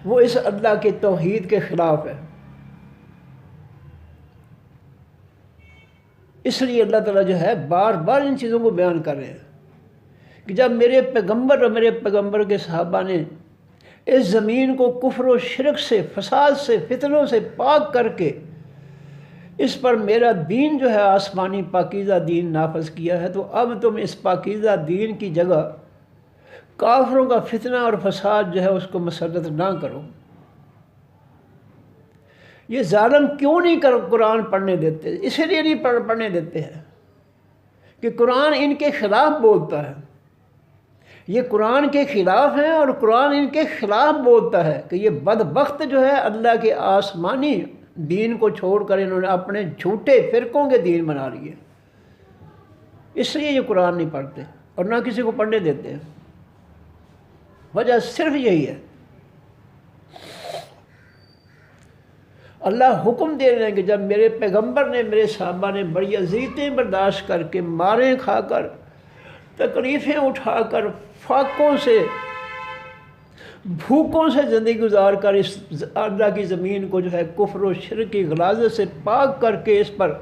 وہ اس اللہ کے توحید کے خلاف ہے۔ اس لیے اللہ تعالیٰ جو ہے بار بار ان چیزوں کو بیان کر رہے ہیں کہ جب میرے پیغمبر اور میرے پیغمبر کے صحابہ نے اس زمین کو کفر و شرک سے، فساد سے، فتنوں سے پاک کر کے اس پر میرا دین جو ہے آسمانی پاکیزہ دین نافذ کیا ہے، تو اب تم اس پاکیزہ دین کی جگہ کافروں کا فتنہ اور فساد جو ہے اس کو مسلط نہ کرو۔ یہ ظالم کیوں نہیں قرآن پڑھنے دیتے؟ اسی لیے نہیں پڑھنے دیتے ہیں کہ قرآن ان کے خلاف بولتا ہے، یہ قرآن کے خلاف ہیں، اور قرآن ان کے خلاف بولتا ہے کہ یہ بدبخت جو ہے اللہ کے آسمانی دین کو چھوڑ کر انہوں نے اپنے جھوٹے فرقوں کے دین بنا لیے۔ اس لیے یہ قرآن نہیں پڑھتے اور نہ کسی کو پڑھنے دیتے ہیں، وجہ صرف یہی ہے۔ اللہ حکم دے رہے ہیں کہ جب میرے پیغمبر نے، میرے صحابہ نے بڑی اذیتیں برداشت کر کے، ماریں کھا کر، تکلیفیں اٹھا کر، فاقوں سے، بھوکوں سے زندگی گزار کر اس اللہ کی زمین کو جو ہے کفر و شرک کی غلاظت سے پاک کر کے اس پر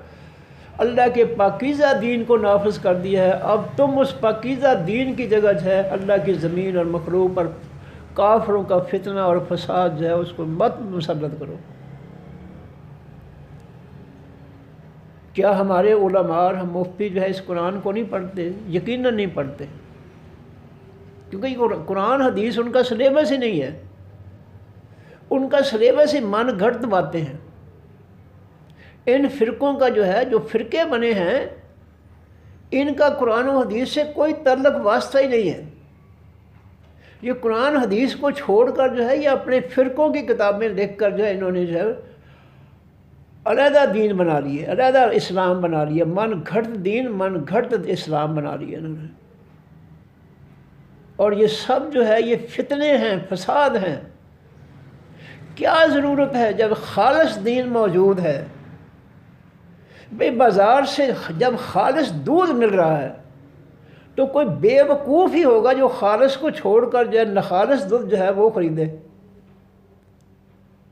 اللہ کے پاکیزہ دین کو نافذ کر دیا ہے، اب تم اس پاکیزہ دین کی جگہ جو ہے اللہ کی زمین اور مخلوق پر کافروں کا فتنہ اور فساد جو ہے اس کو مت مسلط کرو۔ کیا ہمارے علماء اور ہم مفتی جو ہے اس قرآن کو نہیں پڑھتے؟ یقیناً نہیں پڑھتے، کیونکہ یہ قرآن حدیث ان کا سلیبس ہی نہیں ہے، ان کا سلیبس ہی من گھڑت باتیں ہیں۔ ان فرقوں کا جو ہے، جو فرقے بنے ہیں، ان کا قرآن و حدیث سے کوئی تعلق واسطہ ہی نہیں ہے۔ یہ قرآن حدیث کو چھوڑ کر جو ہے یہ اپنے فرقوں کی کتابیں لکھ کر جو ہے انہوں نے جو ہے علیحدہ دین بنا لیے، علیحدہ اسلام بنا لیا، من گھڑت دین، من گھڑت اسلام بنا لیا انہوں نے۔ اور یہ سب جو ہے یہ فتنے ہیں، فساد ہیں۔ کیا ضرورت ہے جب خالص دین موجود ہے؟ بھئی بازار سے جب خالص دودھ مل رہا ہے تو کوئی بے وقوف ہی ہوگا جو خالص کو چھوڑ کر جو ہے ناخالص دودھ جو ہے وہ خریدے،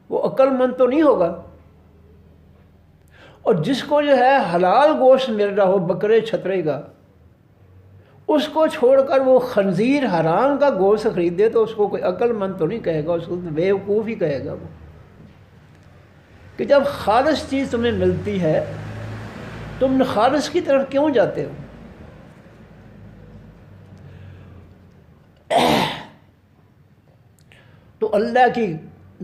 وہ عقل مند تو نہیں ہوگا۔ اور جس کو جو ہے حلال گوشت مل رہا ہو بکرے چھترے کا، اس کو چھوڑ کر وہ خنزیر حرام کا گوشت خریدے تو اس کو کوئی عقل مند تو نہیں کہے گا، اس کو بے وقوف ہی کہے گا وہ۔ کہ جب خالص چیز تمہیں ملتی ہے تم ناخالص کی طرف کیوں جاتے ہو؟ تو اللہ کی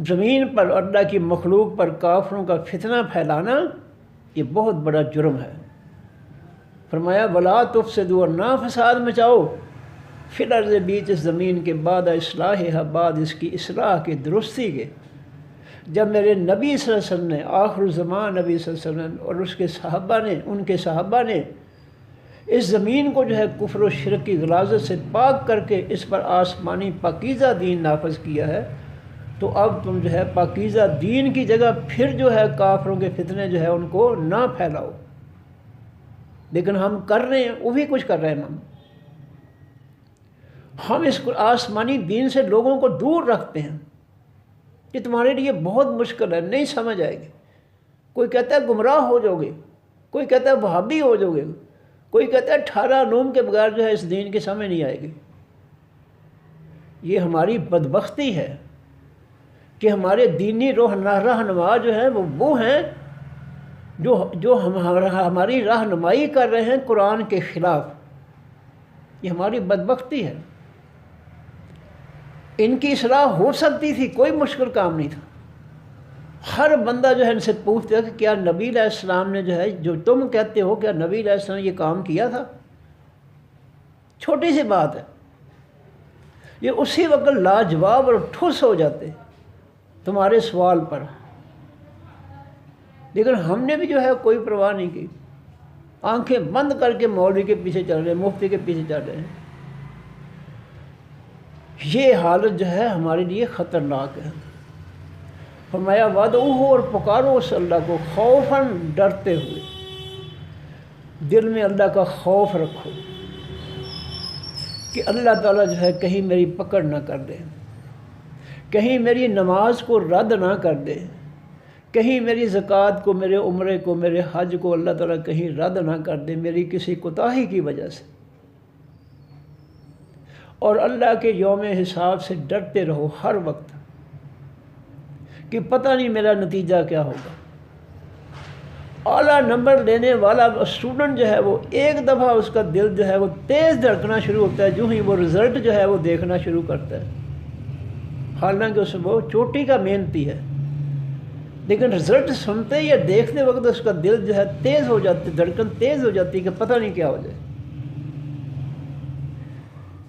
زمین پر، اللہ کی مخلوق پر کافروں کا فتنہ پھیلانا یہ بہت بڑا جرم ہے۔ فرمایا وَلَا تُفْسِدُوا، اور نہ فساد مچاؤ، فی الارض، بیچ اس زمین کے، بعد اصلاحها، بعد اس کی اصلاح کے، درستی کے۔ جب میرے نبی صلی اللہ علیہ وسلم نے، آخر الزمان نبی صلی اللہ علیہ وسلم اور اس کے صحابہ نے، ان کے صحابہ نے اس زمین کو جو ہے کفر و شرک کی غلاظت سے پاک کر کے اس پر آسمانی پاکیزہ دین نافذ کیا ہے، تو اب تم جو ہے پاکیزہ دین کی جگہ پھر جو ہے کافروں کے فتنے جو ہے ان کو نہ پھیلاؤ۔ لیکن ہم کر رہے ہیں، وہ بھی کچھ کر رہے ہیں۔ ہم اس آسمانی دین سے لوگوں کو دور رکھتے ہیں، یہ تمہارے لیے بہت مشکل ہے، نہیں سمجھ آئے گی۔ کوئی کہتا ہے گمراہ ہو جاؤ گے، کوئی کہتا ہے وہابی ہو جاؤ گے، کوئی کہتا ہے 18 علوم کے بغیر جو ہے اس دین کی سمجھ نہیں آئے گی۔ یہ ہماری بدبختی ہے کہ ہمارے دینی رہنما جو ہیں وہ ہیں جو ہماری رہنمائی کر رہے ہیں قرآن کے خلاف۔ یہ ہماری بدبختی ہے۔ ان کی اصلاح ہو سکتی تھی، کوئی مشکل کام نہیں تھا، ہر بندہ جو ہے ان سے پوچھتا ہے کہ کیا نبی علیہ السلام نے جو ہے جو تم کہتے ہو کیا نبی علیہ السلام نے یہ کام کیا تھا؟ چھوٹی سی بات ہے، یہ اسی وقت لاجواب اور ٹھوس ہو جاتے تمہارے سوال پر، لیکن ہم نے بھی جو ہے کوئی پرواہ نہیں کی، آنکھیں بند کر کے مولوی کے پیچھے چل رہے ہیں، مفتی کے پیچھے چل رہے ہیں۔ یہ حالت جو ہے ہمارے لیے خطرناک ہے۔ فرمایا وادعوہ، اور پکارو اس اللہ کو خوفاً، ڈرتے ہوئے، دل میں اللہ کا خوف رکھو کہ اللہ تعالیٰ جو ہے کہیں میری پکڑ نہ کر دے، کہیں میری نماز کو رد نہ کر دے، کہیں میری زکوٰۃ کو، میرے عمرے کو، میرے حج کو اللہ تعالیٰ کہیں رد نہ کر دے میری کسی کوتاہی کی وجہ سے۔ اور اللہ کے یوم حساب سے ڈرتے رہو ہر وقت کہ پتہ نہیں میرا نتیجہ کیا ہوگا۔ اعلیٰ نمبر لینے والا اسٹوڈنٹ جو ہے وہ ایک دفعہ اس کا دل جو ہے وہ تیز دھڑکنا شروع ہوتا ہے جو ہی وہ رزلٹ جو ہے وہ دیکھنا شروع کرتا ہے، حالانکہ اس وہ چوٹی کا محنتی ہے، لیکن رزلٹ سنتے یا دیکھتے وقت اس کا دل جو ہے تیز ہو جاتی، دھڑکن تیز ہو جاتی کہ پتہ نہیں کیا ہو جائے۔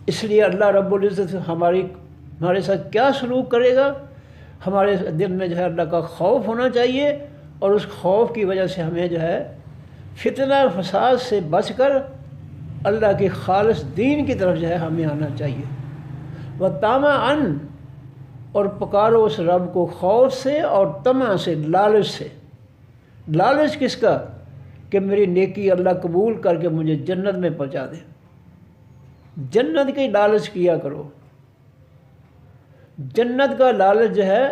اس لیے اللہ رب العزت ہمارے ساتھ کیا سلوک کرے گا، ہمارے دل میں جو ہے اللہ کا خوف ہونا چاہیے، اور اس خوف کی وجہ سے ہمیں جو ہے فتنہ فساد سے بچ کر اللہ کی خالص دین کی طرف جو ہے ہمیں آنا چاہیے۔ وَطَمَعًا، اور پکارو اس رب کو خوف سے اور طمع سے، لالچ سے۔ لالچ کس کا؟ کہ میری نیکی اللہ قبول کر کے مجھے جنت میں پہنچا دے، جنت کی لالچ کیا کرو۔ جنت کا لالچ جو ہے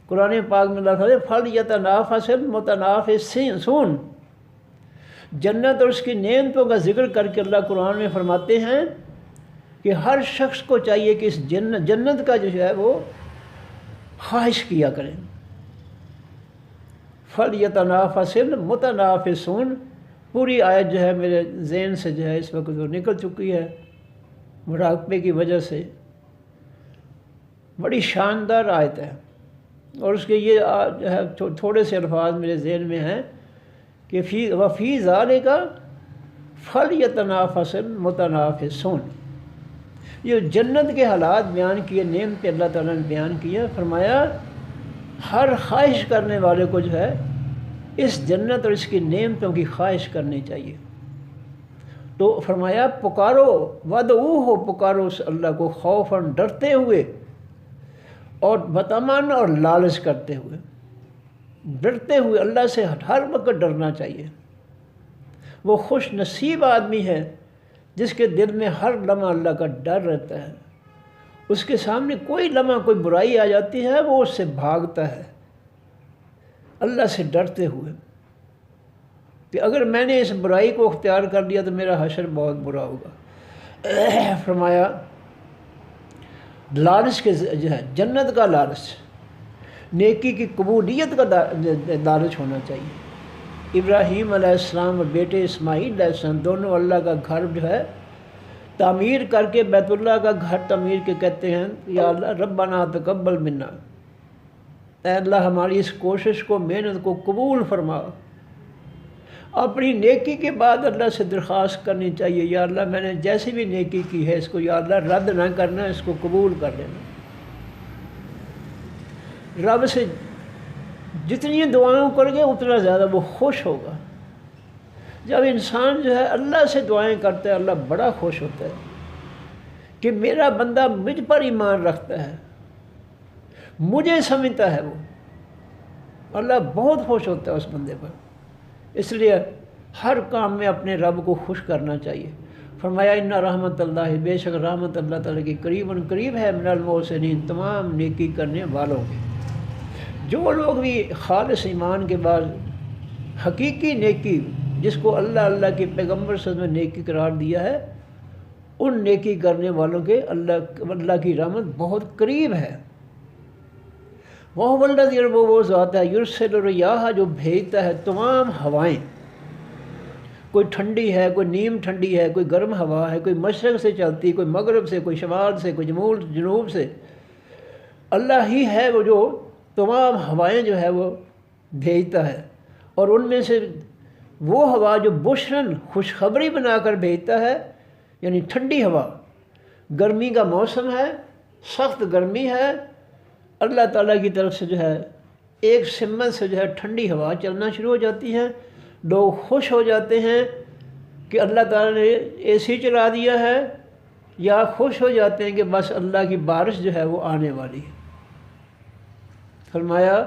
قرآن پاک میں اللہ تعالیٰ فَلْيَتَنَافَسِ الْمُتَنَافِسُونَ، جنت اور اس کی نعمتوں کا ذکر کر کے اللہ قرآن میں فرماتے ہیں کہ ہر شخص کو چاہیے کہ اس جنت کا جو ہے وہ خواہش کیا کریں۔ فَلْيَتَنَافَسِ الْمُتَنَافِسُونَ، پوری آیت جو ہے میرے ذہن سے جو ہے اس وقت وہ نکل چکی ہے مراقبے کی وجہ سے۔ بڑی شاندار آیت ہے، اور اس کے یہ جو ہے تھوڑے سے الفاظ میرے ذہن میں ہیں کہ وَفِي ذَلِكَ فَلْيَتَنَافَسِ الْمُتَنَافِسُونَ۔ یہ جنت کے حالات بیان کیے، نعمت اللہ تعالیٰ نے بیان کیا، فرمایا ہر خواہش کرنے والے کو جو ہے اس جنت اور اس کی نعمتوں کی خواہش کرنی چاہیے۔ تو فرمایا پکارو، وَدْعُوهُ، پکارو اس اللہ کو خوفاً، ڈرتے ہوئے، اور بطمعاً، اور لالچ کرتے ہوئے۔ ڈرتے ہوئے، اللہ سے ہر وقت ڈرنا چاہیے۔ وہ خوش نصیب آدمی ہے جس کے دل میں ہر لمحہ اللہ کا ڈر رہتا ہے، اس کے سامنے کوئی لمحہ کوئی برائی آ جاتی ہے وہ اس سے بھاگتا ہے اللہ سے ڈرتے ہوئے کہ اگر میں نے اس برائی کو اختیار کر لیا تو میرا حشر بہت برا ہوگا۔ فرمایا لالچ کے جو ہے جنت کا لالچ، نیکی کی قبولیت کا لالچ ہونا چاہیے۔ ابراہیم علیہ السلام اور بیٹے اسماعیل علیہ السلام دونوں اللہ کا گھر جو ہے تعمیر کر کے، بیت اللہ کا گھر تعمیر کے کہتے ہیں یا اللہ ربنا تقبل منا، اے اللہ ہماری اس کوشش کو، محنت کو قبول فرما۔ اپنی نیکی کے بعد اللہ سے درخواست کرنی چاہیے یا اللہ میں نے جیسی بھی نیکی کی ہے اس کو یا اللہ رد نہ کرنا، اس کو قبول کر لینا۔ رب سے جتنی دعائیں کرو گے اتنا زیادہ وہ خوش ہوگا۔ جب انسان جو ہے اللہ سے دعائیں کرتا ہے اللہ بڑا خوش ہوتا ہے کہ میرا بندہ مجھ پر ایمان رکھتا ہے، مجھے سمجھتا ہے، وہ اللہ بہت خوش ہوتا ہے اس بندے پر۔ اس لیے ہر کام میں اپنے رب کو خوش کرنا چاہیے۔ فرمایا ان رحمت اللہ، بے شک رحمت اللہ تعالیٰ کی قریب ہے من المحسنین، تمام نیکی کرنے والوں کے۔ جو لوگ بھی خالص ایمان کے بعد حقیقی نیکی جس کو اللہ کے پیغمبر صلی اللہ علیہ وسلم نے نیکی قرار دیا ہے، ان نیکی کرنے والوں کے اللہ کی رحمت بہت قریب ہے۔ وہ ذات ہے یرسل الریاح، جو بھیجتا ہے تمام ہوائیں، کوئی ٹھنڈی ہے، کوئی نیم ٹھنڈی ہے، کوئی گرم ہوا ہے، کوئی مشرق سے چلتی، کوئی مغرب سے، کوئی شمال سے، کوئی جنوب سے۔ اللہ ہی ہے وہ جو تمام ہوائیں جو ہے وہ بھیجتا ہے، اور ان میں سے وہ ہوا جو بشرن خوشخبری بنا کر بھیجتا ہے، یعنی ٹھنڈی ہوا، گرمی کا موسم ہے، سخت گرمی ہے، اللہ تعالیٰ کی طرف سے جو ہے ایک سمت سے جو ہے ٹھنڈی ہوا چلنا شروع ہو جاتی ہے، لوگ خوش ہو جاتے ہیں کہ اللہ تعالیٰ نے اے سی چلا دیا ہے، یا خوش ہو جاتے ہیں کہ بس اللہ کی بارش جو ہے وہ آنے والی ہے۔ فرمایا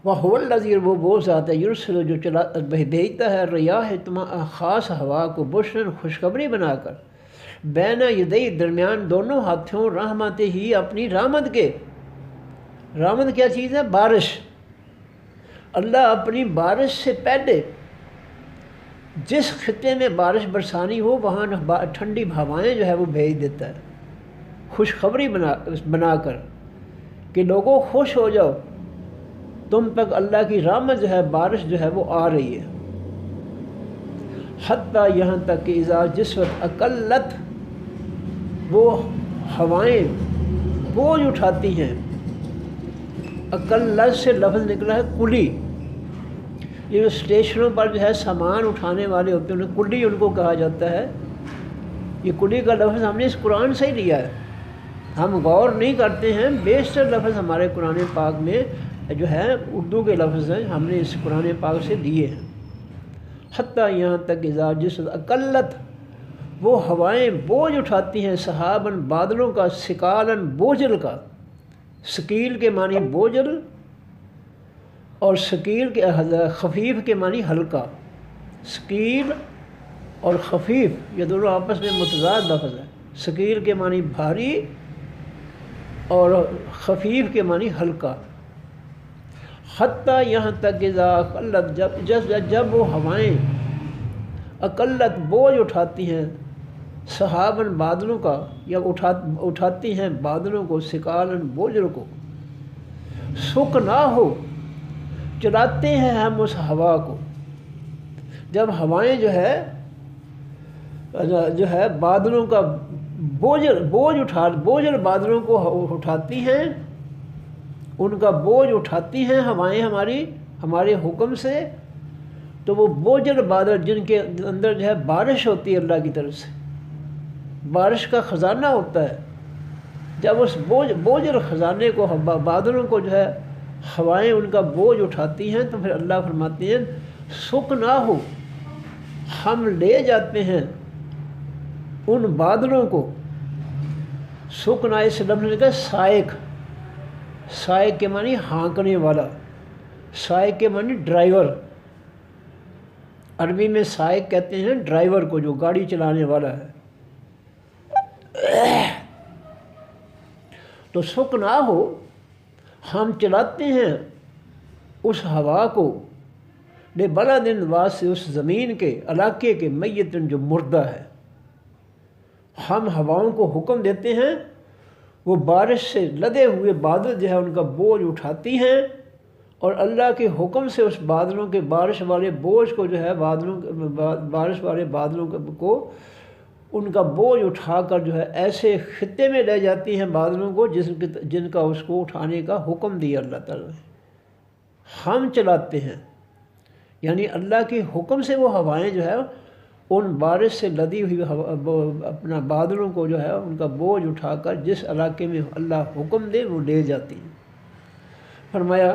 وَهُوَ الَّذِي، وہ ذات ہے، یرسل جو بھیجتا ہے، ریاح خاص ہوا کو، بشرن خوشخبری بنا کر، بین یدئی درمیان دونوں ہاتھوں، رحمت ہی اپنی رحمت کے۔ رحمت کیا چیز ہے؟ بارش۔ اللہ اپنی بارش سے پہلے جس خطے میں بارش برسانی ہو وہاں ٹھنڈی ہوائیں جو ہے وہ بھیج دیتا ہے، خوشخبری بنا کر کہ لوگوں خوش ہو جاؤ، تم تک اللہ کی رحمت جو ہے، بارش جو ہے وہ آ رہی ہے۔ حتیٰ یہاں تک کہ اذا جس وقت اقلت، وہ ہوائیں بوجھ اٹھاتی ہیں۔ اقلت سے لفظ نکلا ہے کلی، یہ جو اسٹیشنوں پر جو ہے سامان اٹھانے والے ہوتے ہیں کلی ان کو کہا جاتا ہے۔ یہ کلی کا لفظ ہم نے اس قرآن سے ہی لیا ہے، ہم غور نہیں کرتے ہیں، بیشتر لفظ ہمارے قرآن پاک میں جو ہے اردو کے لفظ ہیں، ہم نے اس قرآن پاک سے لیے ہیں۔ حتیٰ یہاں تک اذا جس اقلت، وہ ہوائیں بوجھ اٹھاتی ہیں، سحاباً بادلوں کا، ثقالاً بوجھل کا، ثقیل کے معنی بوجھل، اور ثقیل کے خفیف کے معنی ہلکا۔ ثقیل اور خفیف یہ دونوں آپس میں متضاد لفظ ہے، ثقیل کے معنی بھاری اور خفیف کے معنی ہلکا۔ حتیٰ یہاں تک اذا اقلت، جب وہ ہوائیں اقلت بوجھ اٹھاتی ہیں، سحاباً بادلوں کا، یا اٹھاتی ہیں بادلوں کو، ثقالاً بوجھل کو، سک نہ ہو، چلاتے ہیں ہم اس ہوا کو۔ جب ہوائیں جو ہے بادلوں کا بوجھل بادلوں کو اٹھاتی ہیں، ان کا بوجھ اٹھاتی ہیں ہوائیں ہمارے حکم سے، تو وہ بوجھل بادل جن کے اندر جو ہے بارش ہوتی ہے اللہ کی طرف سے، بارش کا خزانہ ہوتا ہے، جب اس بوجھل خزانے کو، بادلوں کو جو ہے ہوائیں ان کا بوجھ اٹھاتی ہیں، تو پھر اللہ فرماتے ہیں سک نہ ہو، ہم لے جاتے ہیں ان بادلوں کو۔ سکنا اس لفظ نے کہا سائق، سائق کے معنی ہانکنے والا، سائق کے معنی ڈرائیور، عربی میں سائق کہتے ہیں ڈرائیور کو جو گاڑی چلانے والا ہے۔ تو سک نہ ہو، ہم چلاتے ہیں اس ہوا کو، بے بلد واسطے اس زمین کے، علاقے کے، میتن جو مردہ ہے۔ ہم ہواؤں کو حکم دیتے ہیں، وہ بارش سے لدے ہوئے بادل جو ہے ان کا بوجھ اٹھاتی ہیں، اور اللہ کے حکم سے اس بادلوں کے، بارش والے بوجھ کو جو ہے بارش والے بادلوں کو ان کا بوجھ اٹھا کر جو ہے ایسے خطے میں لے جاتی ہیں بادلوں کو جن کا اس کو اٹھانے کا حکم دیا اللہ تعالیٰ نے۔ ہم چلاتے ہیں، یعنی اللہ کے حکم سے وہ ہوائیں جو ہے ان بارش سے لدی ہوئی اپنا بادلوں کو جو ہے ان کا بوجھ اٹھا کر جس علاقے میں اللہ حکم دے وہ لے جاتی ہیں۔ فرمایا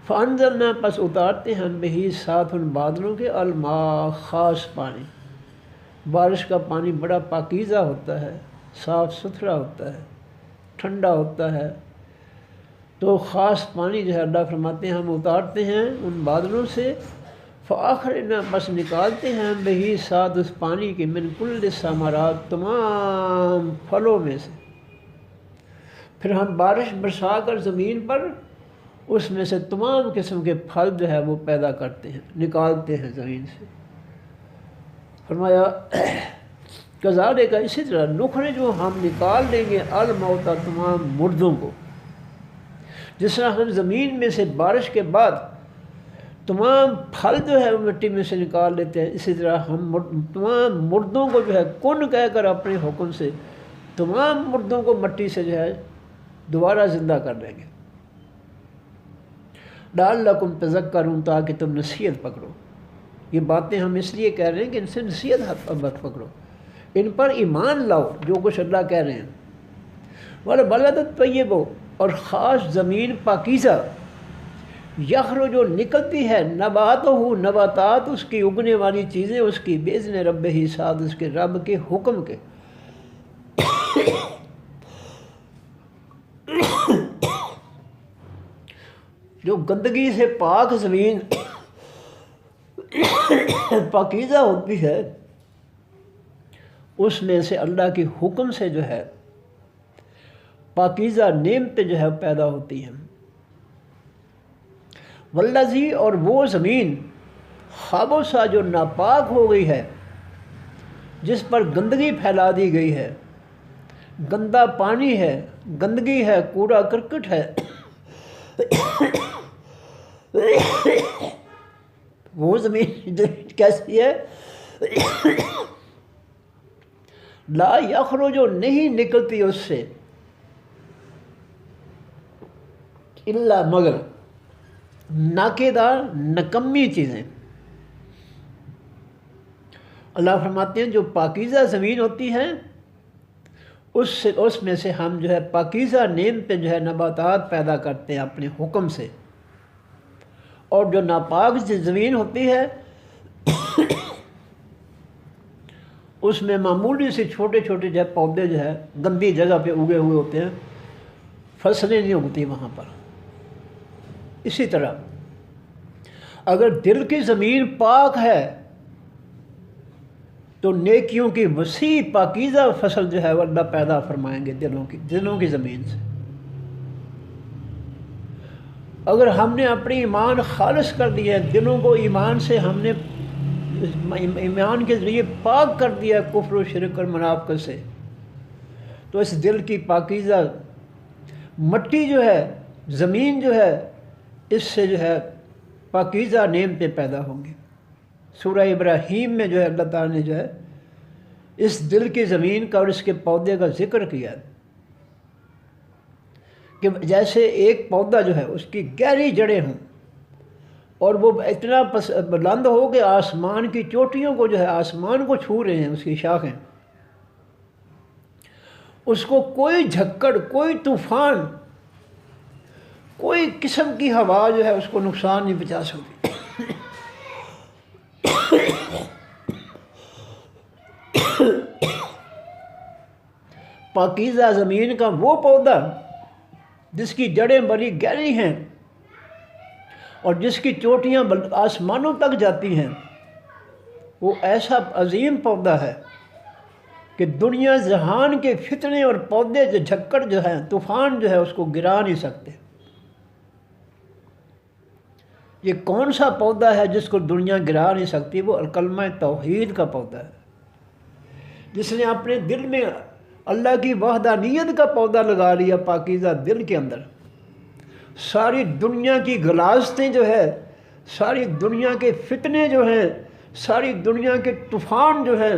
فَأَنزَلْنَا، پس اتارتے ہیں ہم بہی ساتھ ان بادلوں کے، الماء، خاص پانی۔ بارش کا پانی بڑا پاکیزہ ہوتا ہے، صاف ستھرا ہوتا ہے، ٹھنڈا ہوتا ہے، تو خاص پانی جو ہے اللہ فرماتے ہیں ہم اتارتے ہیں ان بادلوں سے، فَأَخْرَجْنَا، بس نکالتے ہیں ہم بہی ساتھ اس پانی کے، من کل ثمرات، تمام پھلوں میں سے۔ پھر ہم بارش برسا کر زمین پر اس میں سے تمام قسم کے پھل جو ہے وہ پیدا کرتے ہیں، نکالتے ہیں زمین سے۔ فرمایا کذالک، اسی طرح، نخرج، جو ہم نکال دیں گے، الموتیٰ، تمام مردوں کو۔ جس طرح ہم زمین میں سے بارش کے بعد تمام پھل جو ہے وہ مٹی میں سے نکال لیتے ہیں، اسی طرح ہم تمام مردوں کو جو ہے کن کہہ کر اپنے حکم سے تمام مردوں کو مٹی سے جو ہے دوبارہ زندہ کر دیں گے۔ لعلکم تذکرون، تاکہ تم نصیحت پکڑو۔ یہ باتیں ہم اس لیے کہہ رہے ہیں کہ ان سے نصیحت مت پکڑو، ان پر ایمان لاؤ جو کچھ اللہ کہہ رہے ہیں۔ والبلد الطیب، اور خاص زمین پاکیزہ، یخرج جو نکلتی ہے، نباتات اس کی، اگنے والی چیزیں اس کی، باذن ربہ، ساتھ اس کے رب کے حکم کے۔ جو گندگی سے پاک زمین پاکیزہ ہوتی ہے، اس میں سے اللہ کے حکم سے جو ہے پاکیزہ نعمتیں جو ہے پیدا ہوتی ہیں۔ والذی، اور وہ زمین، خبثہ جو ناپاک ہو گئی ہے، جس پر گندگی پھیلا دی گئی ہے، گندا پانی ہے، گندگی ہے، کوڑا کرکٹ ہے، وہ زمین کیسی ہے؟ لا یخرج، جو نہیں نکلتی اس سے، الا مگر ناکے دار، نکمی چیزیں۔ اللہ فرماتے ہیں جو پاکیزہ زمین ہوتی ہے، اس میں سے ہم جو ہے پاکیزہ نعمتیں جو ہے نباتات پیدا کرتے ہیں اپنے حکم سے، اور جو ناپاک زمین ہوتی ہے اس میں معمولی سے چھوٹے چھوٹے جو ہے پودے جو ہے گندی جگہ پہ اگے ہوئے ہوتے ہیں، فصلیں نہیں اگتی وہاں پر۔ اسی طرح اگر دل کی زمین پاک ہے تو نیکیوں کی وسیع پاکیزہ فصل جو ہے وہ اللہ پیدا فرمائیں گے دلوں کی زمین سے۔ اگر ہم نے اپنی ایمان خالص کر دیا ہے، دلوں کو ایمان سے ہم نے ایمان کے ذریعے پاک کر دیا کفر و شرک اور منافقت سے، تو اس دل کی پاکیزہ مٹی جو ہے، زمین جو ہے، اس سے جو ہے پاکیزہ نعمتیں پیدا ہوں گی۔ سورہ ابراہیم میں جو ہے اللہ تعالیٰ نے جو ہے اس دل کی زمین کا اور اس کے پودے کا ذکر کیا کہ جیسے ایک پودا جو ہے اس کی گہری جڑیں ہوں اور وہ اتنا بلند ہو کہ آسمان کی چوٹیوں کو جو ہے آسمان کو چھو رہے ہیں اس کی شاخیں، اس کو کوئی جھکڑ، کوئی طوفان، کوئی قسم کی ہوا جو ہے اس کو نقصان نہیں پہنچا سکتی۔ پاکیزہ زمین کا وہ پودا جس کی جڑیں بڑی گہری ہیں اور جس کی چوٹیاں آسمانوں تک جاتی ہیں، وہ ایسا عظیم پودا ہے کہ دنیا جہان کے فتنے اور پودے جو جھکڑ جو ہیں، طوفان جو ہے اس کو گرا نہیں سکتے۔ یہ کون سا پودا ہے جس کو دنیا گرا نہیں سکتی؟ وہ کلمہ توحید کا پودا ہے، جس نے اپنے دل میں اللہ کی وحدانیت کا پودا لگا لیا پاکیزہ دل کے اندر، ساری دنیا کی غلاظتیں جو ہے، ساری دنیا کے فتنے جو ہیں، ساری دنیا کے طوفان جو ہیں،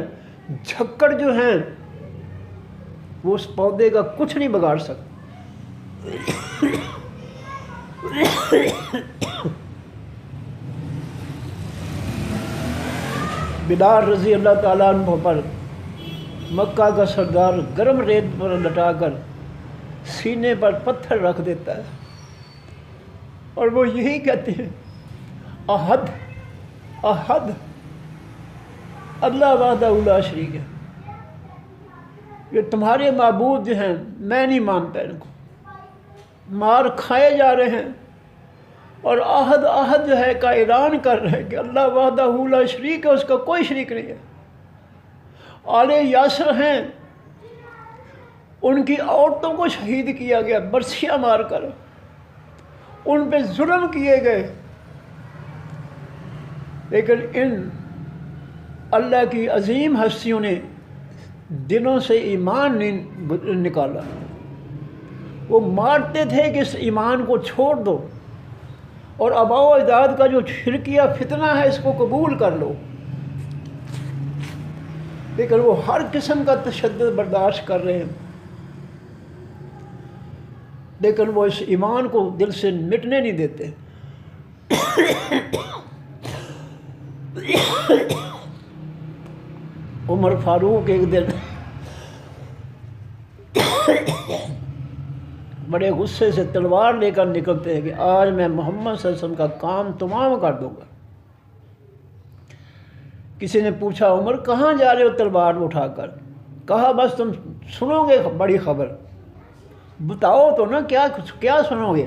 جھکڑ جو ہیں، وہ اس پودے کا کچھ نہیں بگاڑ سکتے۔ بلال رضی اللہ تعالیٰ عنہ پر مکہ کا سردار گرم ریت پر لٹا کر سینے پر پتھر رکھ دیتا ہے اور وہ یہی کہتے ہیں، احد احد، اللہ وحدہ لا شریک ہے، یہ تمہارے معبود جو ہیں میں نہیں مانتا ان کو، مار کھائے جا رہے ہیں اور احد احد جو ہے کا اعلان کر رہے ہیں کہ اللہ وحدہ لا شریک ہے، اس کا کوئی شریک نہیں ہے۔ آل یاسر ہیں، ان کی عورتوں کو شہید کیا گیا برچیاں مار کر، ان پہ ظلم کیے گئے، لیکن ان اللہ کی عظیم ہستیوں نے دلوں سے ایمان نہیں نکالا۔ وہ مارتے تھے کہ اس ایمان کو چھوڑ دو اور آباء و اجداد کا جو شرکیہ فتنہ ہے اس کو قبول کر لو، لیکن وہ ہر قسم کا تشدد برداشت کر رہے ہیں۔ لیکن وہ اس ایمان کو دل سے مٹنے نہیں دیتے۔ عمر فاروق ایک دن بڑے غصے سے تلوار لے کر نکلتے ہیں کہ آج میں محمد صلی اللہ علیہ وسلم کا کام تمام کر دوں گا۔ کسی نے پوچھا عمر کہاں جا رہے ہو تلوار اٹھا کر؟ کہا بس تم سنو گے بڑی خبر، بتاؤ تو نا کیا سنو گے؟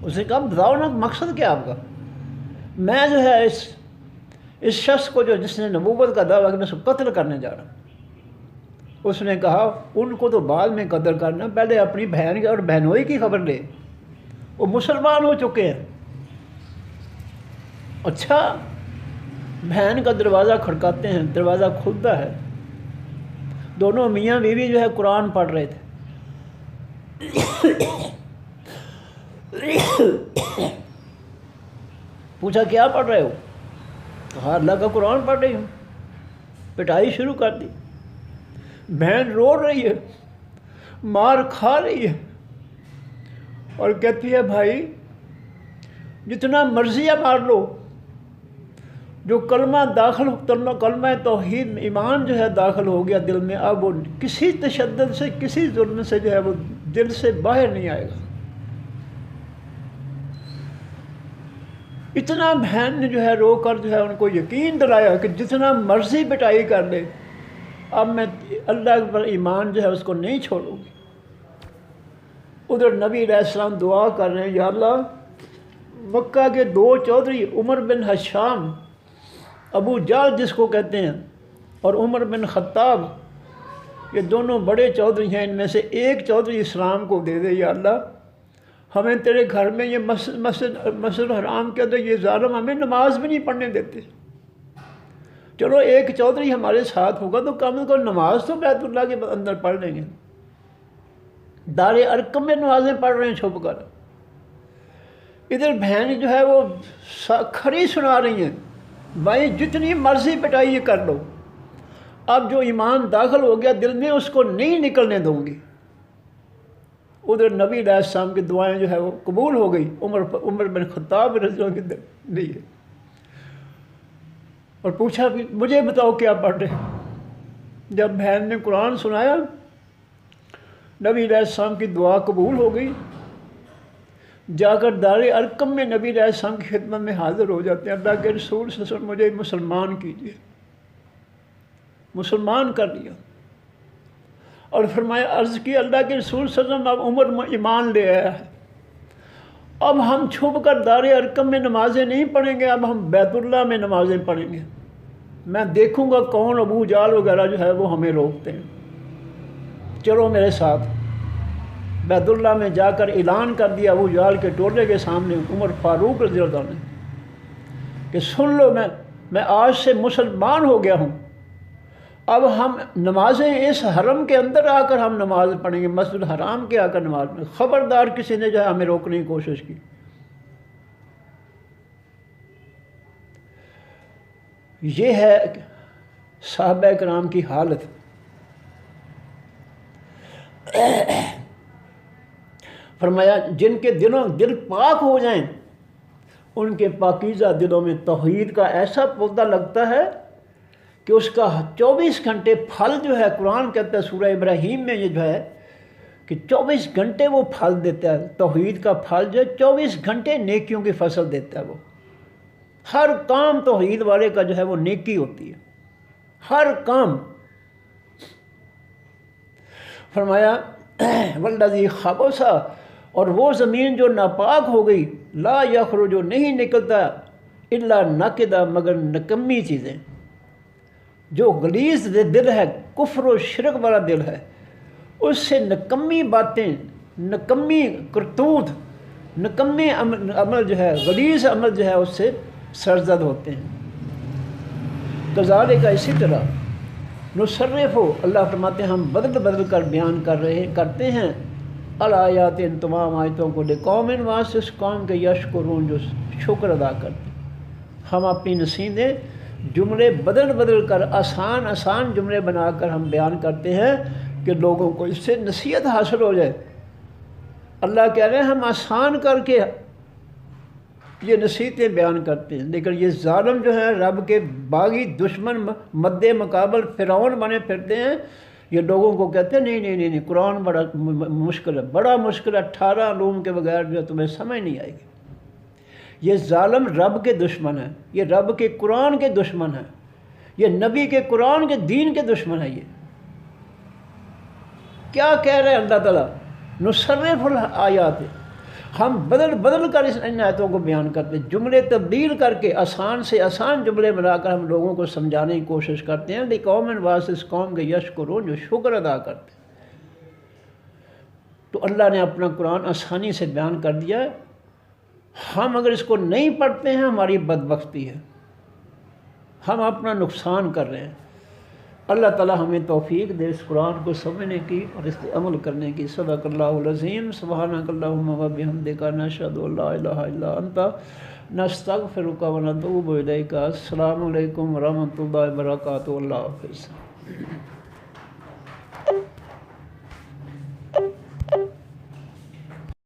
اس نے کہا بتاؤ نا مقصد کیا آپ کا؟ میں جو ہے اس شخص کو جس نے نبوت کا دعویٰ کیا میں اس کو قتل کرنے جا رہا ہوں۔ اس نے کہا ان کو تو بعد میں قتل کرنا، پہلے اپنی بہن کی اور بہنوئی کی خبر لے، وہ مسلمان ہو چکے ہیں۔ اچھا، بہن کا دروازہ کھڑکاتے ہیں، دروازہ کھلتا ہے، دونوں میاں بیوی جو ہے قرآن پڑھ رہے تھے۔ پوچھا کیا پڑھ رہے ہو؟ کہا اللہ کا قرآن پڑھ رہی ہوں۔ پٹائی شروع کر دی، بہن رو رہی ہے، مار کھا رہی ہے، اور کہتی ہے بھائی جتنا مرضی ہے مار لو، جو کلمہ توحید ایمان جو ہے داخل ہو گیا دل میں، اب وہ کسی تشدد سے کسی ظلم سے جو ہے وہ دل سے باہر نہیں آئے گا۔ اتنا بہن نے جو ہے رو کر جو ہے ان کو یقین دلایا کہ جتنا مرضی پٹائی کر لے، اب میں اللہ پر ایمان جو ہے اس کو نہیں چھوڑوں گی۔ ادھر نبی علیہ السلام دعا کر رہے ہیں، یا اللہ مکہ کے دو چودھری عمر بن حشام، ابو جہل جس کو کہتے ہیں، اور عمر بن خطاب، یہ دونوں بڑے چودھری ہیں، ان میں سے ایک چودھری اسلام کو دے دے یا اللہ۔ ہمیں تیرے گھر میں یہ مسجد حرام کے اندر یہ ظالم ہمیں نماز بھی نہیں پڑھنے دیتے، چلو ایک چودھری ہمارے ساتھ ہوگا تو کم از کم نماز تو بیت اللہ کے اندر پڑھ لیں گے۔ دار ارقم میں نمازیں پڑھ رہے ہیں چھپ کر، ادھر بہن جو ہے وہ کھڑی سنا رہی ہیں، بھائی جتنی مرضی پٹائی کر لو، اب جو ایمان داخل ہو گیا دل میں اس کو نہیں نکلنے دوں گی۔ ادھر نبی علیہ السلام کی دعائیں جو ہے وہ قبول ہو گئی، عمر بن خطاب رضی اللہ عنہ کے لیے، اور پوچھا بھی مجھے بتاؤ کیا پڑھ رہے۔ جب بہن نے قرآن سنایا، نبی علیہ السلام کی دعا قبول ہو گئی، جا کر دار ارقم میں نبی علیہ السلام کی خدمت میں حاضر ہو جاتے ہیں، اللہ کے رسول صلی اللہ علیہ وسلم مجھے مسلمان کیجیے۔ مسلمان کر لیا، اور فرمایا عرض کی اللہ کے رسول صلی اللہ علیہ وسلم اب عمر ایمان لے آیا ہے، اب ہم چھپ کر دار ارقم میں نمازیں نہیں پڑھیں گے، اب ہم بیت اللہ میں نمازیں پڑھیں گے۔ میں دیکھوں گا کون ابو جہل وغیرہ جو ہے وہ ہمیں روکتے ہیں، چلو میرے ساتھ۔ بیت اللہ میں جا کر اعلان کر دیا ابو جہل کے ٹولے کے سامنے عمر فاروق رضی اللہ عنہ نے کہ سن لو، میں آج سے مسلمان ہو گیا ہوں، اب ہم نمازیں اس حرم کے اندر آ کر ہم نماز پڑھیں گے، مسجد حرام کے آ کر نماز پڑھیں گے۔ خبردار کسی نے جو ہے ہمیں روکنے کی کوشش کی۔ یہ ہے صحابہ کرام کی حالت۔ فرمایا جن کے دل پاک ہو جائیں، ان کے پاکیزہ دلوں میں توحید کا ایسا پودا لگتا ہے کہ اس کا 24 گھنٹے پھل جو ہے، قرآن کہتا ہے سورہ ابراہیم میں یہ جو ہے کہ 24 گھنٹے وہ پھل دیتا ہے، توحید کا پھل جو ہے 24 گھنٹے نیکیوں کی فصل دیتا ہے۔ وہ ہر کام توحید والے کا جو ہے وہ نیکی ہوتی ہے، ہر کام۔ فرمایا والذی خبث، اور وہ زمین جو ناپاک ہو گئی، لا یخرج، نہیں نکلتا، الا نکدا، مگر نکمی چیزیں۔ جو غلیظ دل ہے، کفر و شرک والا دل ہے، اس سے نکمی باتیں، نکمی کرتوت، نکمی عمل جو ہے، غلیظ عمل جو ہے اس سے سرزد ہوتے ہیں۔ کذالک، اسی طرح، نصرف، اللہ فرماتے ہیں ہم بدل بدل کر بیان کرتے ہیں، الآیات، ان تمام آیتوں کو، لقوم، واسطے اس قوم کے یشکرون، جو شکر ادا کرتے ہیں۔ ہم اپنی نصیحتیں جملے بدل کر آسان جملے بنا کر ہم بیان کرتے ہیں کہ لوگوں کو اس سے نصیحت حاصل ہو جائے۔ اللہ کہہ رہے ہیں ہم آسان کر کے یہ نصیحتیں بیان کرتے ہیں، لیکن یہ ظالم جو ہیں رب کے باغی دشمن مد مقابل فرعون بنے پھرتے ہیں، یہ لوگوں کو کہتے ہیں نہیں قرآن بڑا مشکل ہے، بڑا مشکل ہے، 18 علوم کے بغیر جو تمہیں سمجھ نہیں آئے گی۔ یہ ظالم رب کے دشمن ہے، یہ رب کے قرآن کے دشمن ہے، یہ نبی کے قرآن کے دین کے دشمن ہے۔ یہ کیا کہہ رہے ہیں اللہ تعالیٰ؟ نصرف الآیات، ہم بدل کر ان آیتوں کو بیان کرتے ہیں، جملے تبدیل کر کے آسان سے آسان جملے بنا کر ہم لوگوں کو سمجھانے کی کوشش کرتے ہیں، لقوم واسطے اس قوم کے یشکرون جو شکر ادا کرتے ہیں۔ تو اللہ نے اپنا قرآن آسانی سے بیان کر دیا ہے، ہم اگر اس کو نہیں پڑھتے ہیں ہماری بدبختی ہے، ہم اپنا نقصان کر رہے ہیں۔ اللہ تعالی ہمیں توفیق دے اس قرآن کو سمجھنے کی اور اس پہ عمل کرنے کی۔ صدق اللہ العظیم۔ سبحانک اللہم و بحمدک، نشہد ان لا الہ الا انت، نستغفرک و نتوب الیک۔ السلام علیکم ورحمۃ اللہ وبرکاتہ۔ اللہ حافظ۔